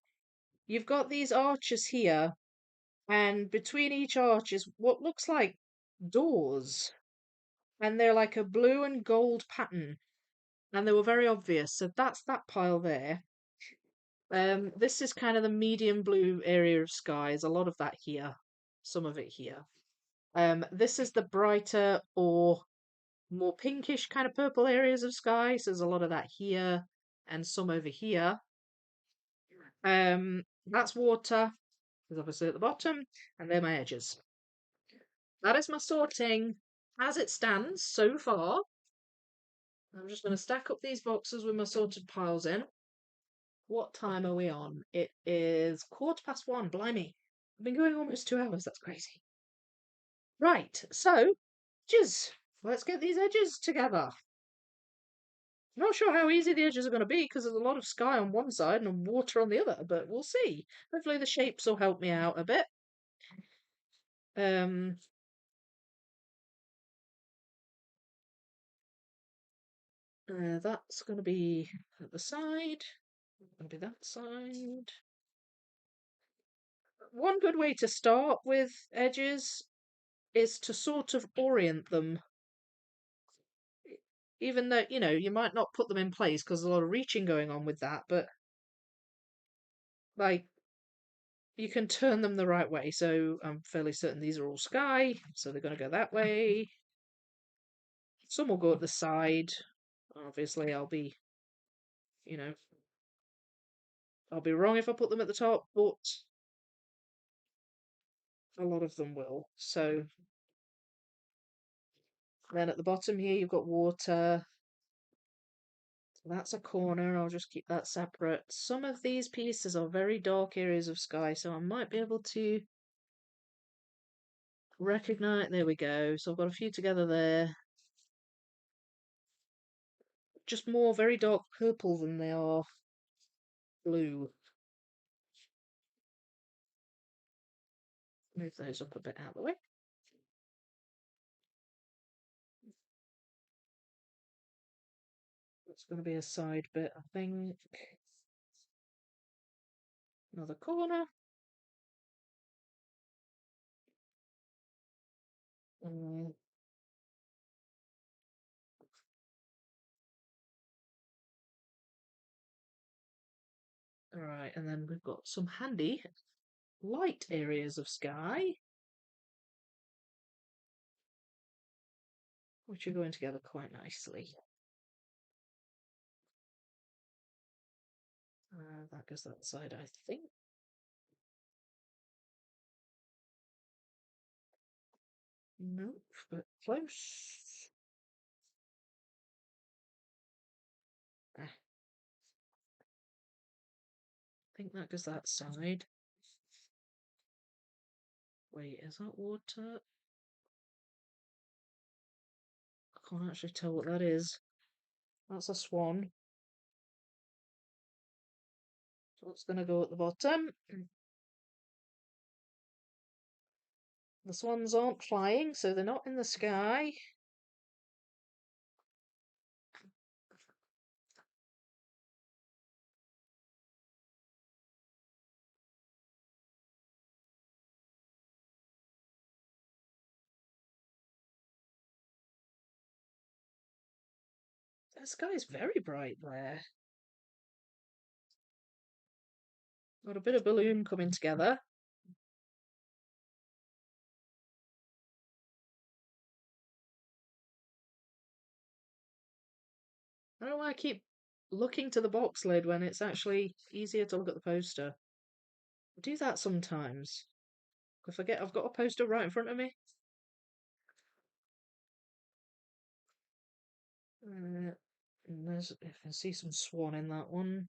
You've got these arches here, and between each arch is what looks like doors, and they're like a blue and gold pattern, and they were very obvious. So that's that pile there. This is kind of the medium blue area of sky. There's a lot of that here, some of it here. This is the brighter or more pinkish kind of purple areas of sky. So there's a lot of that here and some over here. That's water, is obviously at the bottom, and they're my edges. That is my sorting as it stands so far. I'm just going to stack up these boxes with my sorted piles in. What time are we on? It is 1:15. Blimey. I've been going almost 2 hours. That's crazy. Right, so, edges. Let's get these edges together. I'm not sure how easy the edges are going to be because there's a lot of sky on one side and water on the other, but we'll see. Hopefully the shapes will help me out a bit. Um, that's going to be at the side. Going to be that side. One good way to start with edges is to sort of orient them. Even though, you might not put them in place because there's a lot of reaching going on with that, but like you can turn them the right way. So I'm fairly certain these are all sky, so they're going to go that way. Some will go at the side. Obviously, you know, I'll be wrong if I put them at the top, but a lot of them will. So then at the bottom here, you've got water. So that's a corner. I'll just keep that separate. Some of these pieces are very dark areas of sky, so I might be able to recognize. There we go. So I've got a few together there. Just more very dark purple than they are blue. Move those up a bit out of the way. That's going to be a side bit, I think. Another corner. Mm. All right, and then we've got some handy light areas of sky, which are going together quite nicely. That goes that side, I think. Nope, but close. I think that goes that side. Wait, is that water? I can't actually tell what that is. That's a swan. So it's going to go at the bottom. The swans aren't flying, so they're not in the sky. The sky is very bright there. Got a bit of balloon coming together. I don't know why I keep looking to the box lid when it's actually easier to look at the poster. I do that sometimes. I forget I've got a poster right in front of me. And there's, I can see some swan in that one.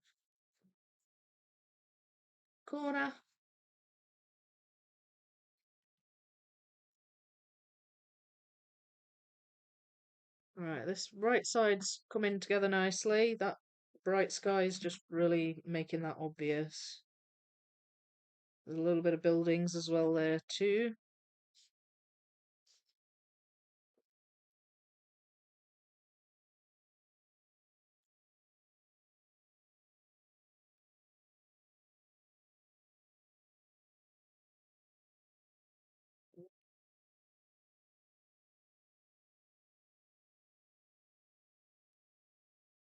Corner. Right, this right side's coming together nicely. That bright sky is just really making that obvious. There's a little bit of buildings as well there too.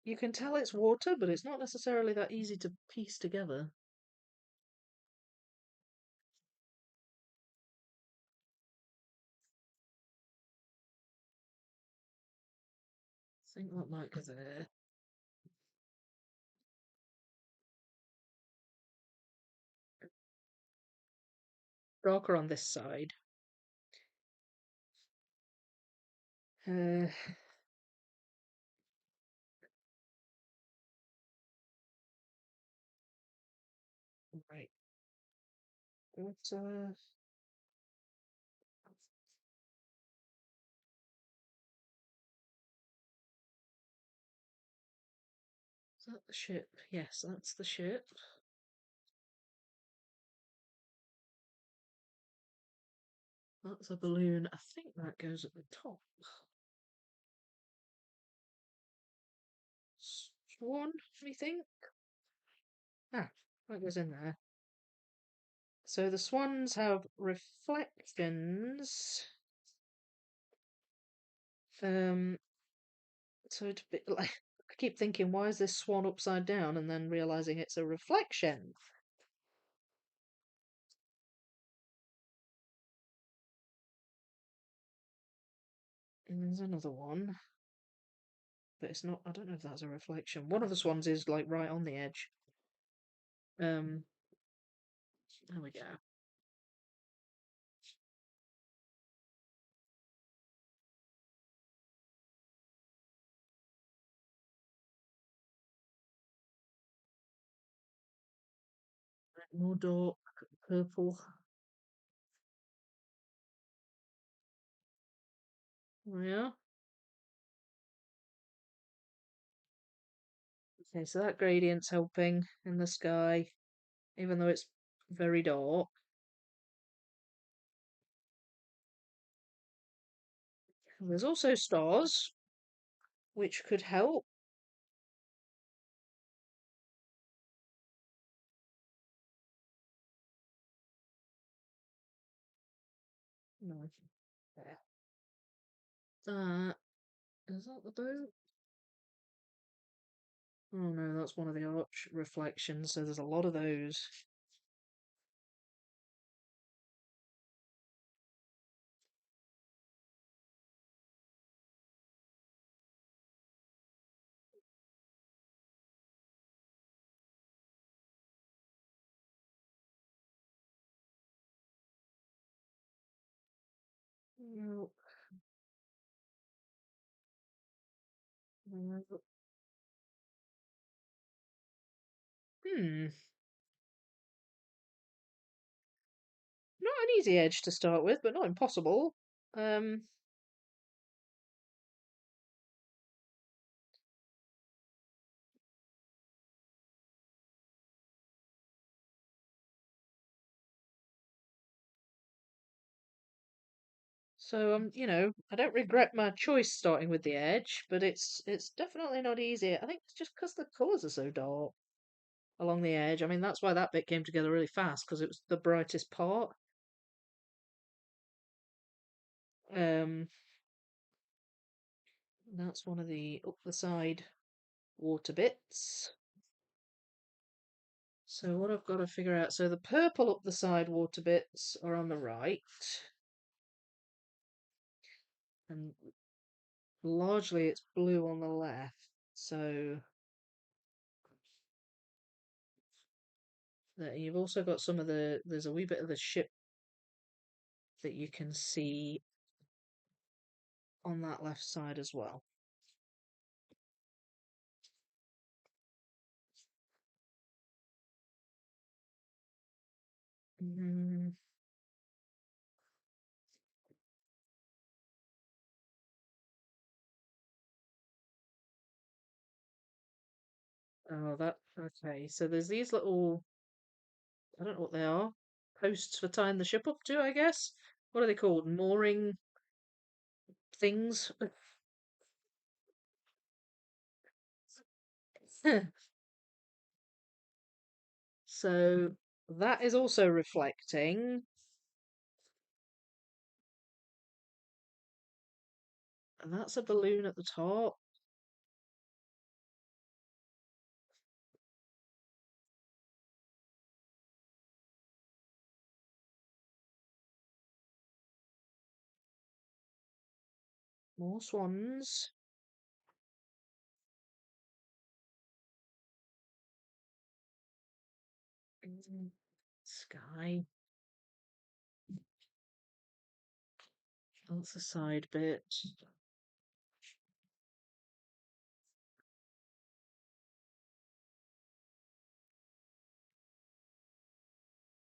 You can tell it's water, but it's not necessarily that easy to piece together. I think that might go there. Darker on this side. Uh, right. What, is that the ship? Yes, that's the ship. That's a balloon. I think that goes at the top. Swan, do you think? Ah, that goes in there. So the swans have reflections. Um, so it's a bit like I keep thinking, why is this swan upside down? And then realizing it's a reflection. And there's another one, but it's not. I don't know if that's a reflection. One of the swans is like right on the edge. There we go. More dark purple. Yeah. Okay, so that gradient's helping in the sky, even though it's very dark. And there's also stars, which could help. No, there. That is that the boat? Oh no, that's one of the arch reflections. So there's a lot of those. No. No. Hmm. Not an easy edge to start with, but not impossible. Um, so I don't regret my choice starting with the edge, but it's definitely not easy. I think it's just because the colours are so dark along the edge. I mean, that's why that bit came together really fast because it was the brightest part. Um, that's one of the up the side water bits. So what I've got to figure out, so the purple up the side water bits are on the right, and largely it's blue on the left. So that you've also got some of there's a wee bit of the ship that you can see on that left side as well. Mm, oh, that okay. So there's these little, I don't know what they are, posts for tying the ship up to, I guess. What are they called? Mooring things. So that is also reflecting, and that's a balloon at the top. More swans. Mm, sky. That's the side bit.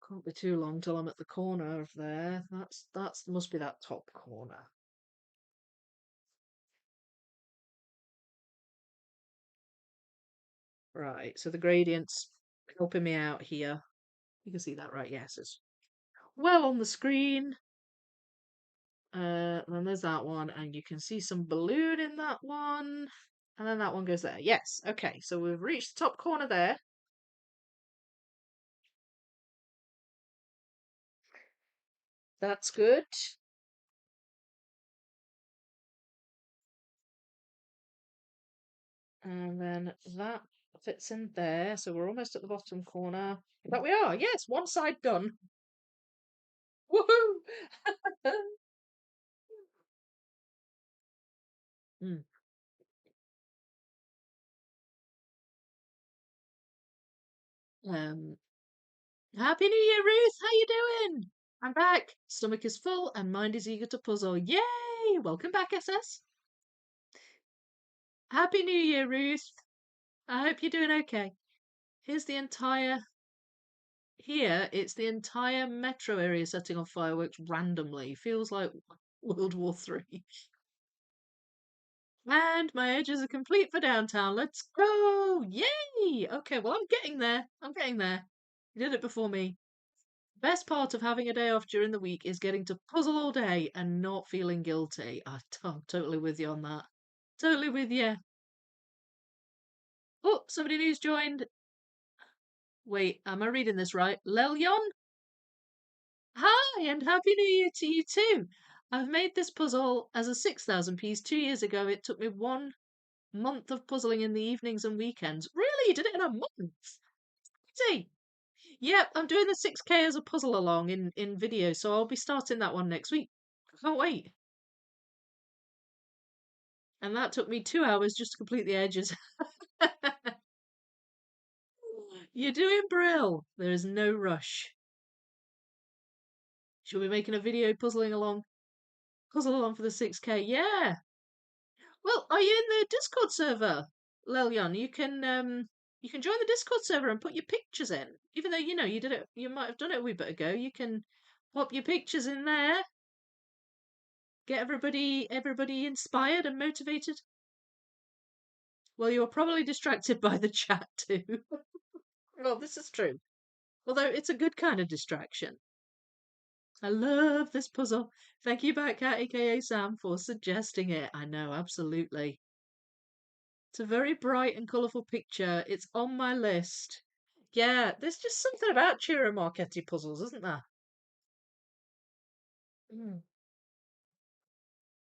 Can't be too long till I'm at the corner of there. That's must be that top corner. Right, so the gradient's helping me out here. You can see that, right? Yes, it's well on the screen. Then there's that one, and you can see some balloon in that one. And then that one goes there. Yes, okay, so we've reached the top corner there. That's good. And then that fits in there. So we're almost at the bottom corner. But we are, yes, one side done. Woohoo! Mm. Um, Happy New Year, Ruth. How you doing? I'm back. Stomach is full and mind is eager to puzzle. Yay! Welcome back, SS. Happy New Year, Ruth. I hope you're doing okay. Here's the entire Here, it's the entire metro area setting off fireworks randomly. Feels like World War Three. And my edges are complete for downtown. Let's go! Yay! Okay, well, I'm getting there. I'm getting there. You did it before me. Best part of having a day off during the week is getting to puzzle all day and not feeling guilty. I'm totally with you on that. Totally with you. Oh, somebody new's joined. Wait, am I reading this right? Lelyon? Hi, and Happy New Year to you too. I've made this puzzle as a 6,000 piece 2 years ago. It took me 1 month of puzzling in the evenings and weekends. Really? You did it in a month? See? Yep, I'm doing the 6K as a puzzle along in video, so I'll be starting that one next week. I can't wait. And that took me 2 hours just to complete the edges. You're doing brill. There is no rush. Shall we be making a video puzzling along? Puzzle along for the 6K. Yeah. Well, are you in the Discord server, Lelion? You can join the Discord server and put your pictures in. Even though you did it, you might have done it a wee bit ago. You can pop your pictures in there. Get everybody inspired and motivated. Well, you were probably distracted by the chat too. Well, this is true. Although it's a good kind of distraction. I love this puzzle. Thank you, Batcat, aka Sam, for suggesting it. I know, absolutely. It's a very bright and colourful picture. It's on my list. Yeah, there's just something about Ciro Marchetti puzzles, isn't there? Mm.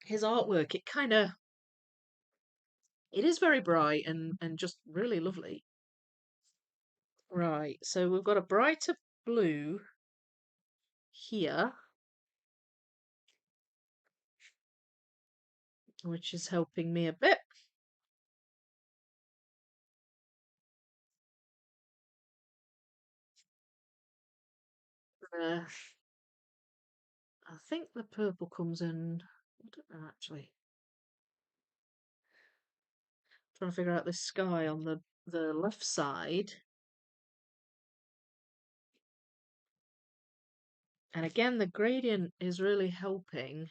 His artwork, it is very bright and just really lovely. Right, so we've got a brighter blue here, which is helping me a bit. Uh, I think the purple comes in. I don't know actually. Trying to figure out this sky on the left side. And again, the gradient is really helping.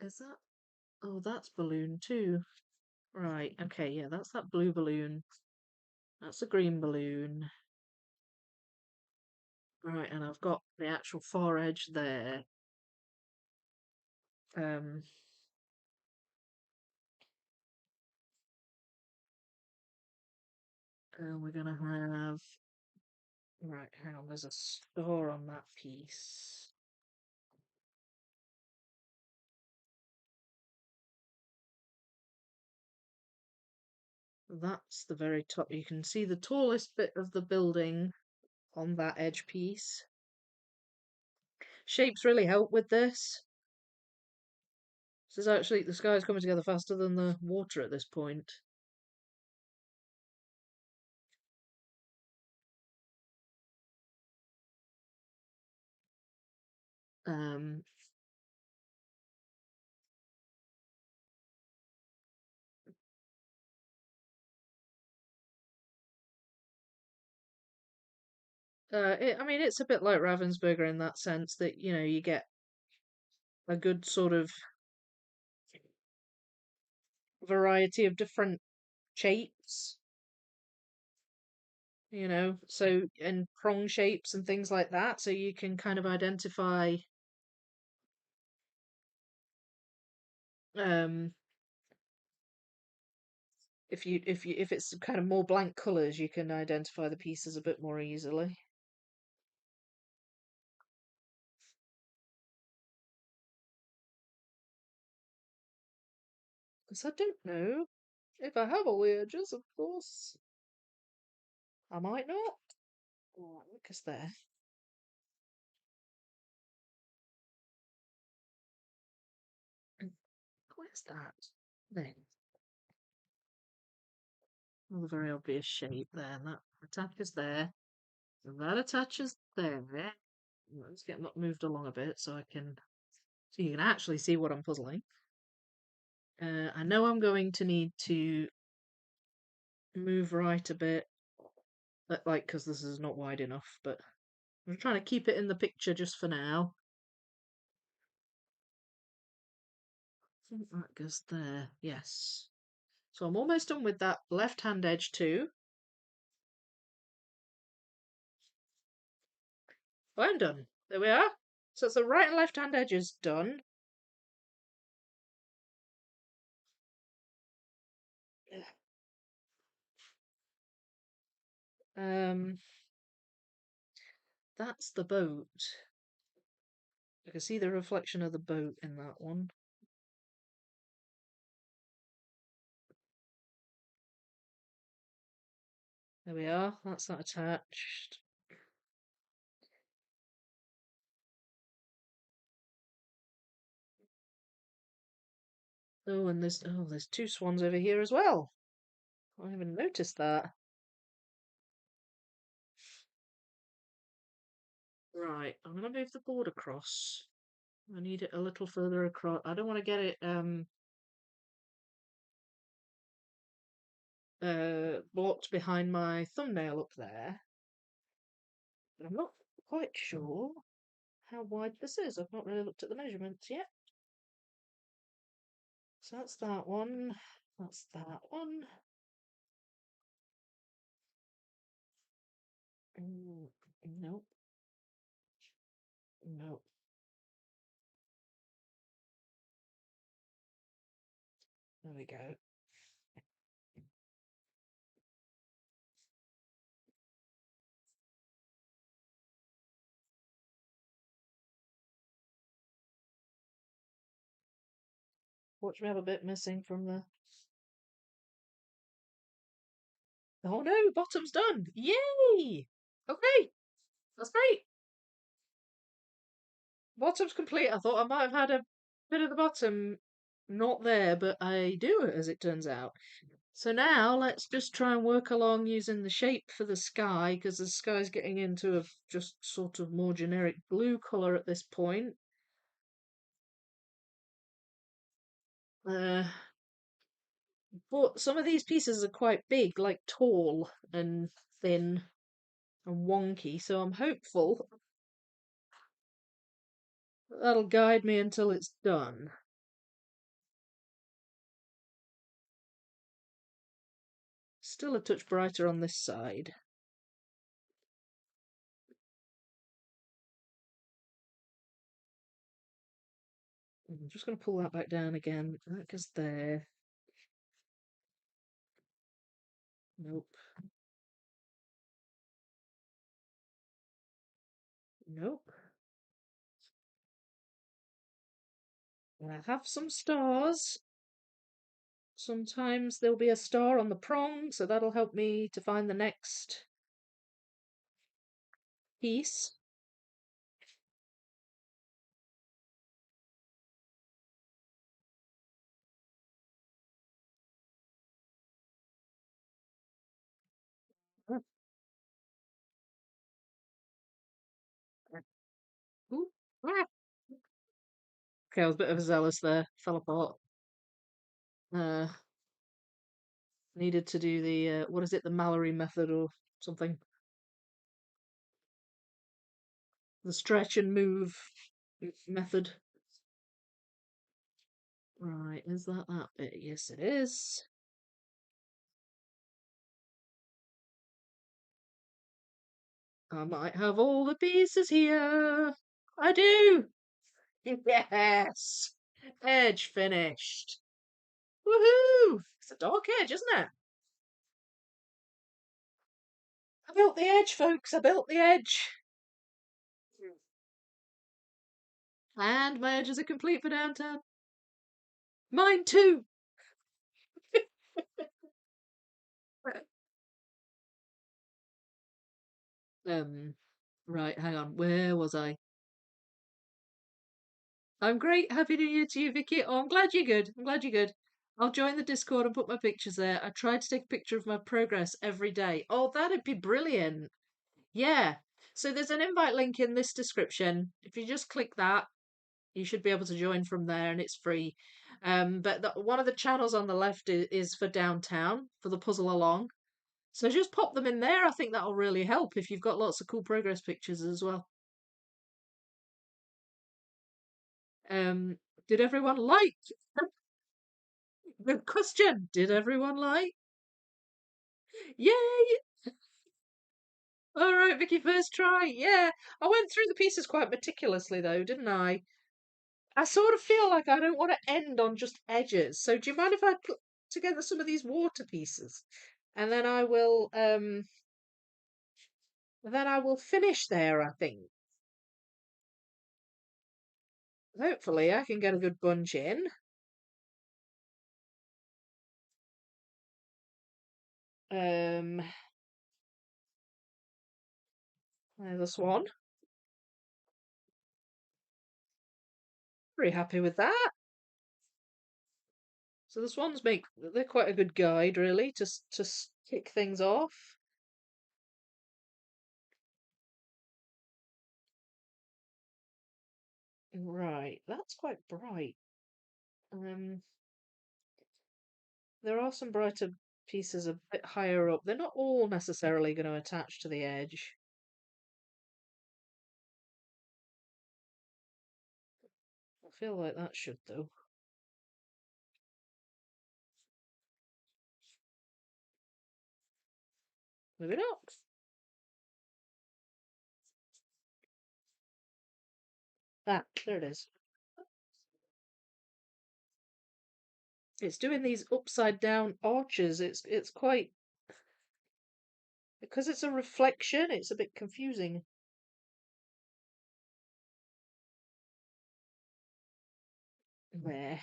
Is that? Oh, that's balloon too. Right, okay, yeah, that's that blue balloon. That's a green balloon. Right, and I've got the actual far edge there. Um, and we're gonna have. Right, hang on, there's a star on that piece. That's the very top. You can see the tallest bit of the building on that edge piece. Shapes really help with this. This is actually, the sky's coming together faster than the water at this point. Um, I mean, it's a bit like Ravensburger in that sense that, you get a good sort of variety of different shapes, so, and prong shapes and things like that. So you can kind of identify, um, if it's kind of more blank colours, you can identify the pieces a bit more easily. Because I don't know if I have all the edges, of course. I might not. Oh, look us there. Where's that? There. Well, a very obvious shape there, and that attaches there. And that attaches there. Let's get moved along a bit so you can actually see what I'm puzzling. I know I'm going to need to move right a bit, like, because this is not wide enough, but I'm trying to keep it in the picture just for now. I think that goes there, yes. So I'm almost done with that left hand edge too. Oh, I'm done. There we are. So it's the right and left hand edges done. Um, that's the boat. I can see the reflection of the boat in that one. There we are. That's that attached. Oh, and there's two swans over here as well. I haven't even noticed that. Right, I'm gonna move the board across. I need it a little further across. I don't want to get it blocked behind my thumbnail up there. But I'm not quite sure how wide this is. I've not really looked at the measurements yet. So that's that one. That's that one. Nope. Nope. There we go. Watch me have a bit missing from the. Oh no, bottom's done. Yay! Okay, that's great. Bottom's complete. I thought I might have had a bit of the bottom not there, but I do, as it turns out. So now let's just try and work along using the shape for the sky, because the sky's getting into a just sort of more generic blue colour at this point. Uh, but some of these pieces are quite big, like tall and thin and wonky, so I'm hopeful that'll guide me until it's done. Still a touch brighter on this side. I'm just going to pull that back down again. That goes there. Nope. Nope. And I have some stars. Sometimes there'll be a star on the prong, so that'll help me to find the next piece. Ooh. Ah. Okay, I was a bit overzealous there. Fell apart. Uh, Needed to do the, what is it, the Mallory method or something. The stretch and move method. Right, is that bit? Yes, it is. I might have all the pieces here. I do! Yes! Edge finished. Woohoo! It's a dark edge, isn't it? I built the edge, folks. I built the edge. And my edges are complete for downtown. Mine too. Um, right, hang on. Where was I? I'm great. Happy New Year to you, Vicky. Oh, I'm glad you're good. I'm glad you're good. I'll join the Discord and put my pictures there. I tried to take a picture of my progress every day. Oh, that'd be brilliant. Yeah. So there's an invite link in this description. If you just click that, you should be able to join from there, and it's free. But one of the channels on the left is for downtown for the puzzle along. So just pop them in there. I think that'll really help if you've got lots of cool progress pictures as well. Um, did everyone like the question? Did everyone like? Yay! All right, Vicky, first try. Yeah, I went through the pieces quite meticulously though, didn't I? I sort of feel like I don't want to end on just edges. So do you mind if I put together some of these water pieces? And then I will finish there, I think. Hopefully I can get a good bunch in. Um There's a swan. Very happy with that. So the swans they're quite a good guide, really, to kick things off. Right, that's quite bright. Um, there are some brighter pieces a bit higher up. They're not all necessarily going to attach to the edge. I feel like that should, though. Maybe not. Ah, there it is. It's doing these upside down arches. It's quite because it's a reflection. It's a bit confusing. There,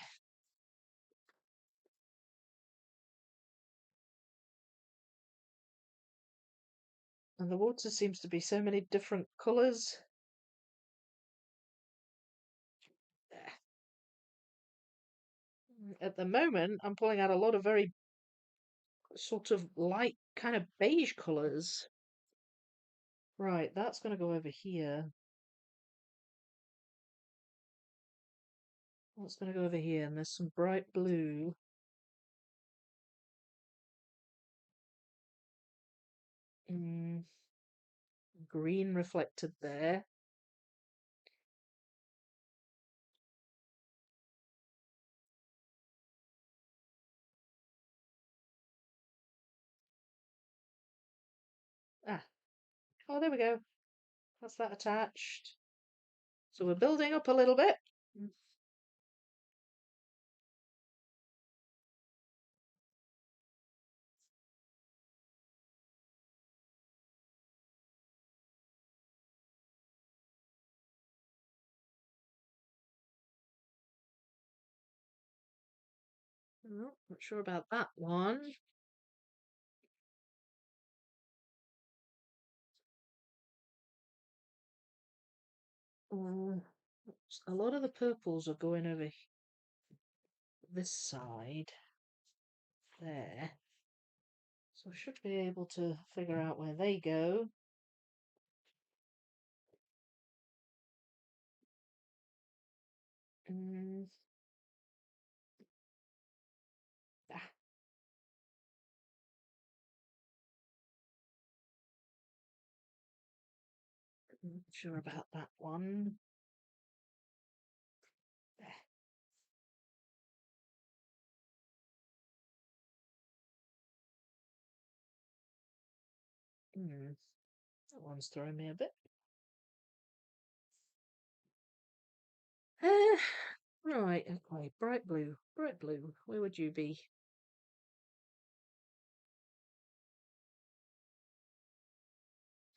and the water seems to be so many different colours. There. At the moment, I'm pulling out a lot of very sort of light, kind of beige colours. Right, that's going to go over here. That's going to go over here, and there's some bright blue. Mm, green reflected there. Ah, oh, there we go. That's that attached. So we're building up a little bit. Oh, not sure about that one. Uh, a lot of the purples are going over this side there. So I should be able to figure out where they go. Mm, ah, not sure about that one. There. Hmm, that one's throwing me a bit. Uh, right, okay, bright blue, bright blue. Where would you be?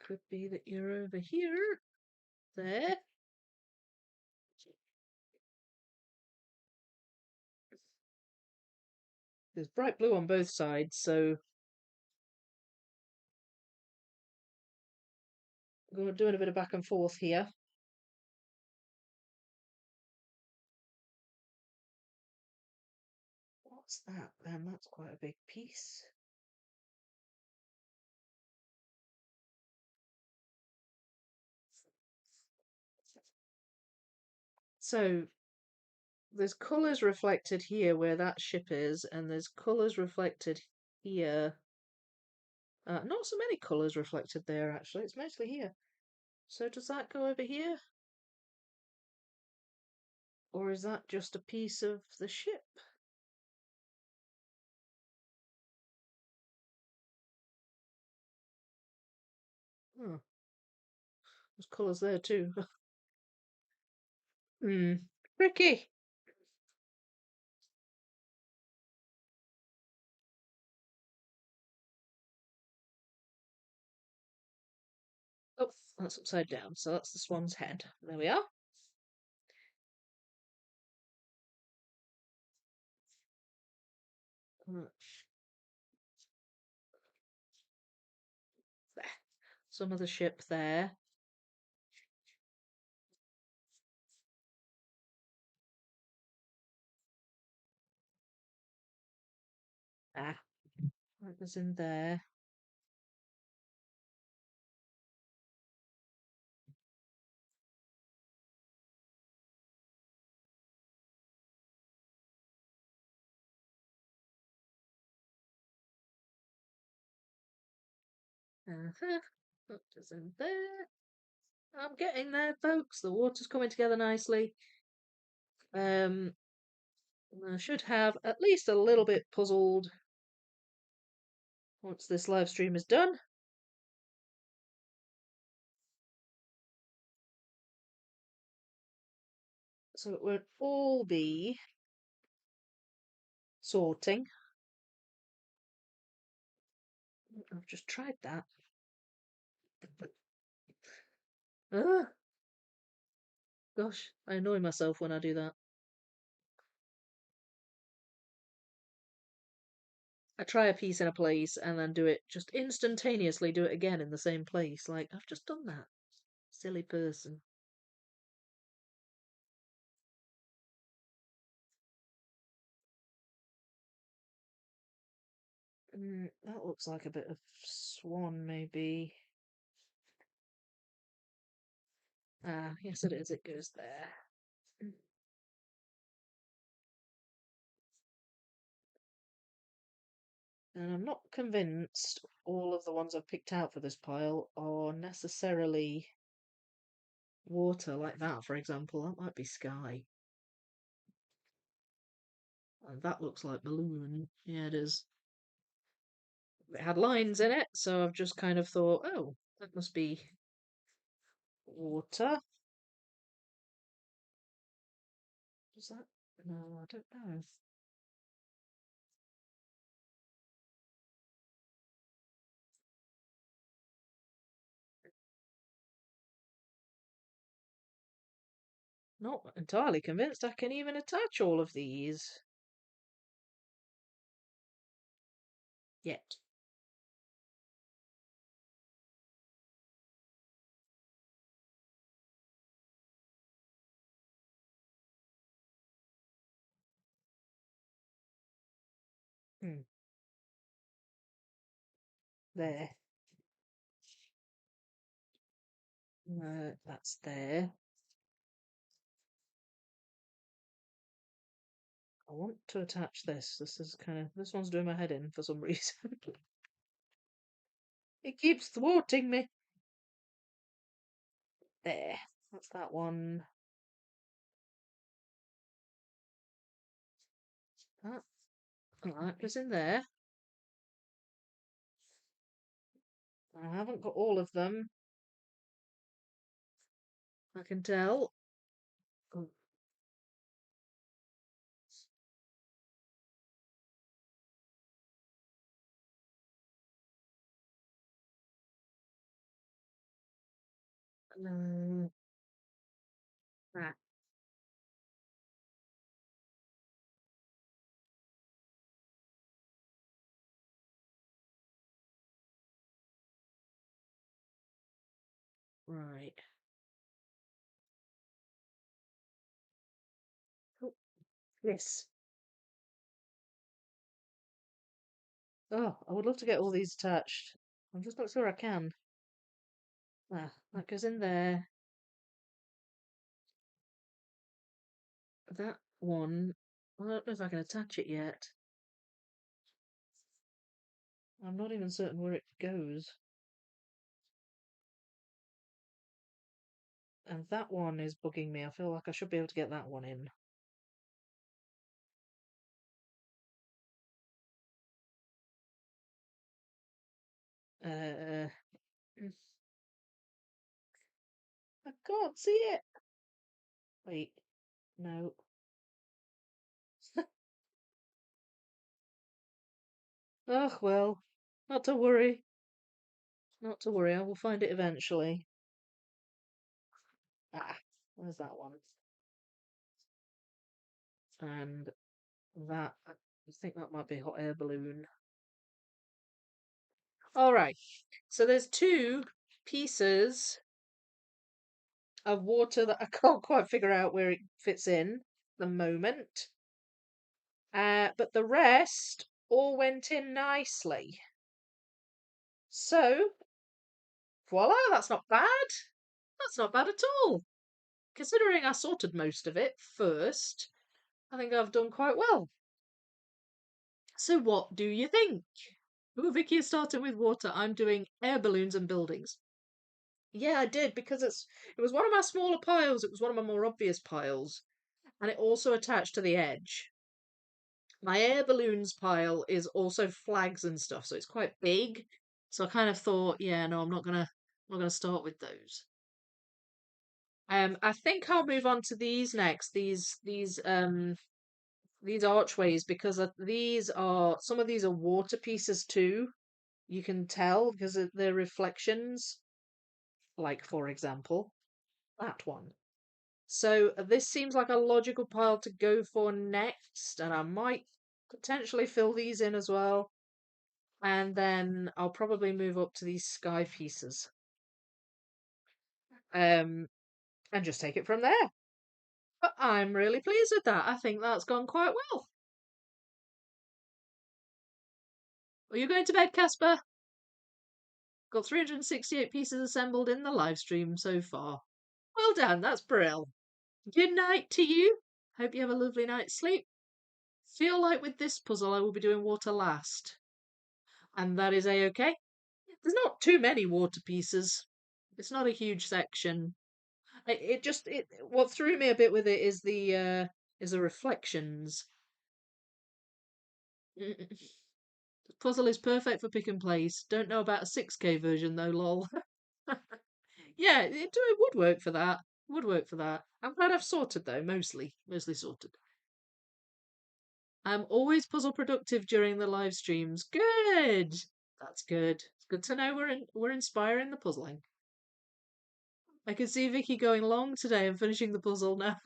Could be that you're over here. There. There's bright blue on both sides, so we're doing a bit of back and forth here. What's that then? That's quite a big piece. So there's colours reflected here where that ship is, and there's colours reflected here. Not so many colours reflected there, actually. It's mostly here. So does that go over here? Or is that just a piece of the ship? Oh, there's colours there too. Hmm, tricky. Oh, that's upside down, so that's the swan's head. There we are. There. Some of the ship there. Ah, what was in there? Uh-huh. What was in there? I'm getting there, folks. The water's coming together nicely. I should have at least a little bit puzzled once this live stream is done. So it won't all be sorting. I've just tried that. Ah, gosh, I annoy myself when I do that. I try a piece in a place and then do it just instantaneously, do it again in the same place. Like, I've just done that. Silly person. That looks like a bit of swan, maybe. Ah, yes, it is. It goes there. And I'm not convinced all of the ones I've picked out for this pile are necessarily water like that, for example. That might be sky. And that looks like balloon. Yeah, it is. It had lines in it, so I've just kind of thought, oh, that must be water. Does that? No, I don't know. Not entirely convinced I can even attach all of these yet. Hmm. There. That's there. I want to attach this. This one's doing my head in for some reason. It keeps thwarting me. There. That's that one. That. That goes in there. I haven't got all of them. I can tell. Oh, no. Ah, right. Oh, yes. Oh, I would love to get all these attached. I'm just not sure I can. Ah, that goes in there. That one. I don't know if I can attach it yet. I'm not even certain where it goes. And that one is bugging me. I feel like I should be able to get that one in. Uh, I can't see it. Wait, no. Oh, well, not to worry. Not to worry, I will find it eventually. Ah, there's that one. And that, I think that might be a hot air balloon. All right, so there's two pieces of water that I can't quite figure out where it fits in at the moment. But the rest all went in nicely. So, voila, that's not bad. That's not bad at all. Considering I sorted most of it first, I think I've done quite well. So what do you think? Oh, Vicky is starting with water. I'm doing air balloons and buildings. Yeah, I did because it was one of my smaller piles. It was one of my more obvious piles, and it also attached to the edge. My air balloons pile is also flags and stuff, so it's quite big. So I kind of thought, yeah, no, I'm not gonna start with those. I think I'll move on to these next. These archways because these are some of these are water pieces too. You can tell because of their reflections. Like for example, that one. So this seems like a logical pile to go for next, and I might potentially fill these in as well. And then I'll probably move up to these sky pieces. Um, and just take it from there. But I'm really pleased with that. I think that's gone quite well. Are you going to bed, Casper? Got 368 pieces assembled in the live stream so far. Well done, that's brill. Good night to you. Hope you have a lovely night's sleep. Feel like with this puzzle I will be doing water last. And that is a-okay. There's not too many water pieces. It's not a huge section. What threw me a bit with it is the reflections. The puzzle is perfect for pick and place. Don't know about a 6K version though, lol. Yeah, it would work for that. Would work for that. I'm glad I've sorted though, mostly sorted. I'm always puzzle productive during the live streams. Good. That's good. It's good to know we're inspiring the puzzling. I can see Vicky going long today and finishing the puzzle now.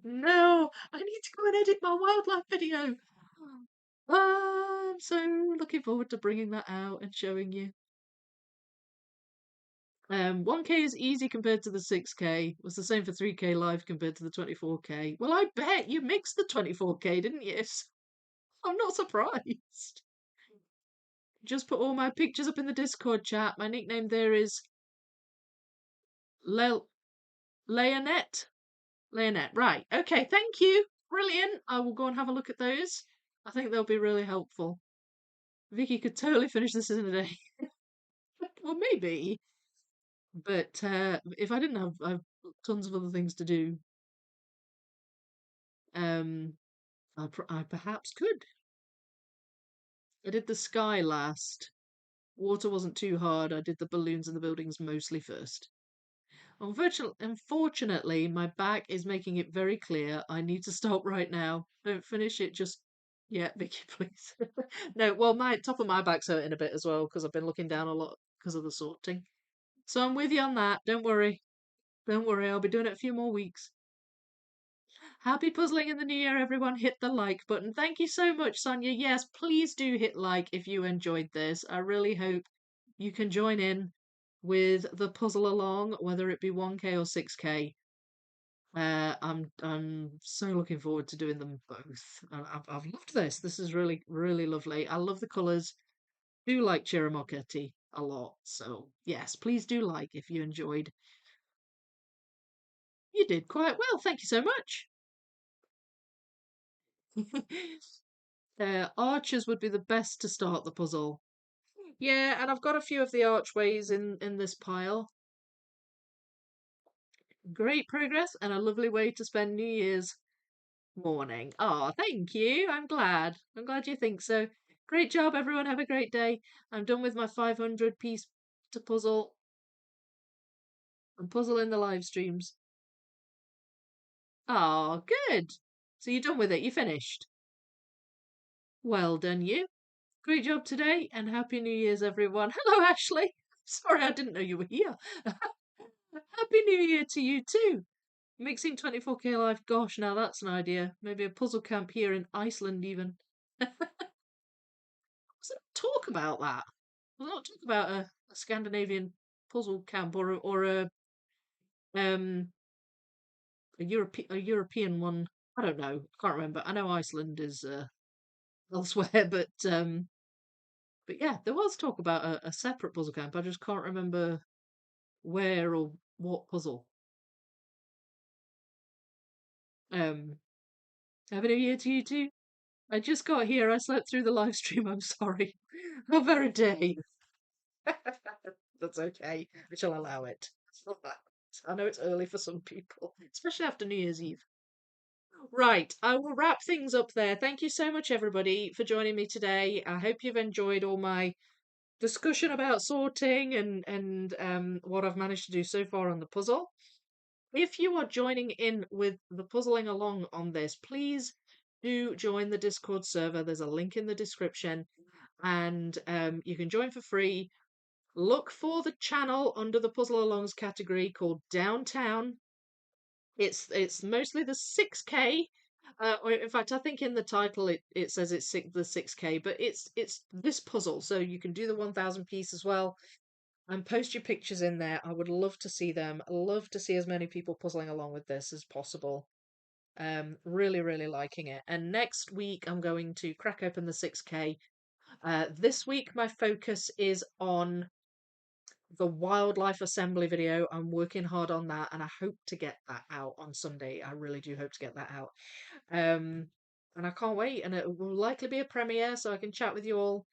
No, I need to go and edit my wildlife video. I'm so looking forward to bringing that out and showing you. 1K is easy compared to the 6K. Was the same for 3K live compared to the 24K. Well, I bet you mixed the 24K, didn't you? I'm not surprised. Just put all my pictures up in the Discord chat. My nickname there is Le- Leonette. Leonette. Right. Okay. Thank you. Brilliant. I will go and have a look at those. I think they'll be really helpful. Vicky could totally finish this in a day. Well, maybe. But if I didn't have tons of other things to do, um, I perhaps could. I did the sky last. Water wasn't too hard. I did the balloons and the buildings mostly first. Unfortunately, my back is making it very clear I need to stop right now. Don't finish it just yet, Vicky, please. No, well, my top of my back's hurting a bit as well because I've been looking down a lot because of the sorting. So I'm with you on that. Don't worry. Don't worry. I'll be doing it a few more weeks. Happy puzzling in the new year, everyone. Hit the like button. Thank you so much, Sonia. Yes, please do hit like if you enjoyed this. I really hope you can join in with the puzzle along, whether it be 1K or 6K. I'm so looking forward to doing them both. I've loved this. This is really lovely. I love the colours. Do like Ciro Marchetti a lot. So yes, please do like if you enjoyed. You did quite well. Thank you so much. Archers would be the best to start the puzzle. Yeah, and I've got a few of the archways in this pile. Great progress and a lovely way to spend New Year's morning. Oh, thank you. I'm glad. I'm glad you think so. Great job, everyone. Have a great day. I'm done with my 500 piece to puzzle and puzzle in the live streams. Oh, good. So you're done with it. You finished. Well done, you. Great job today and Happy New Year's, everyone. Hello, Ashley. Sorry, I didn't know you were here. Happy New Year to you too. Mixing 24K live. Gosh, now that's an idea. Maybe a puzzle camp here in Iceland, even. Was it talk about that? Was not talk about a Scandinavian puzzle camp or um a European one. I don't know. I can't remember. I know Iceland is elsewhere. But yeah, there was talk about a separate puzzle camp. I just can't remember where or what puzzle. Um, Happy New Year to you too. I just got here. I slept through the live stream. I'm sorry. How very day. That's okay. I shall allow it. It's not that. I know it's early for some people, especially after New Year's Eve. Right, I will wrap things up there. Thank you so much, everybody, for joining me today. I hope you've enjoyed all my discussion about sorting and what I've managed to do so far on the puzzle. If you are joining in with the puzzling along on this, please do join the Discord server. There's a link in the description, and you can join for free. Look for the channel under the puzzle alongs category called Downtown. It's mostly the 6K. Or in fact, I think in the title it says it's the 6K, but it's this puzzle, so you can do the 1,000 piece as well and post your pictures in there. I would love to see them. Love to see as many people puzzling along with this as possible. Really, really liking it. And next week I'm going to crack open the 6K. This week my focus is on the wildlife assembly video. I'm working hard on that, and I hope to get that out on Sunday. I really do hope to get that out. And I can't wait, and it will likely be a premiere, so I can chat with you all.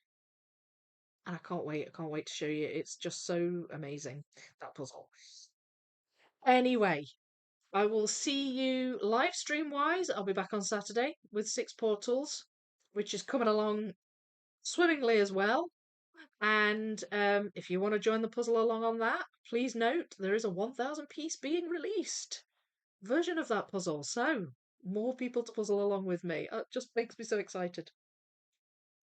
And I can't wait. I can't wait to show you. It's just so amazing, that puzzle. Anyway, I will see you live stream wise. I'll be back on Saturday with Six Portals, which is coming along swimmingly as well. And if you want to join the puzzle along on that, please note there is a 1,000 piece being released version of that puzzle. So more people to puzzle along with me. It just makes me so excited.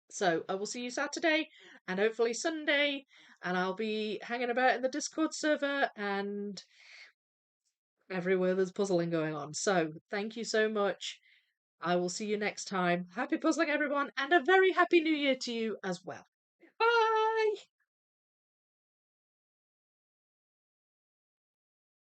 So I will see you Saturday and hopefully Sunday, and I'll be hanging about in the Discord server and everywhere there's puzzling going on. So thank you so much. I will see you next time. Happy puzzling, everyone, and a very happy new year to you as well.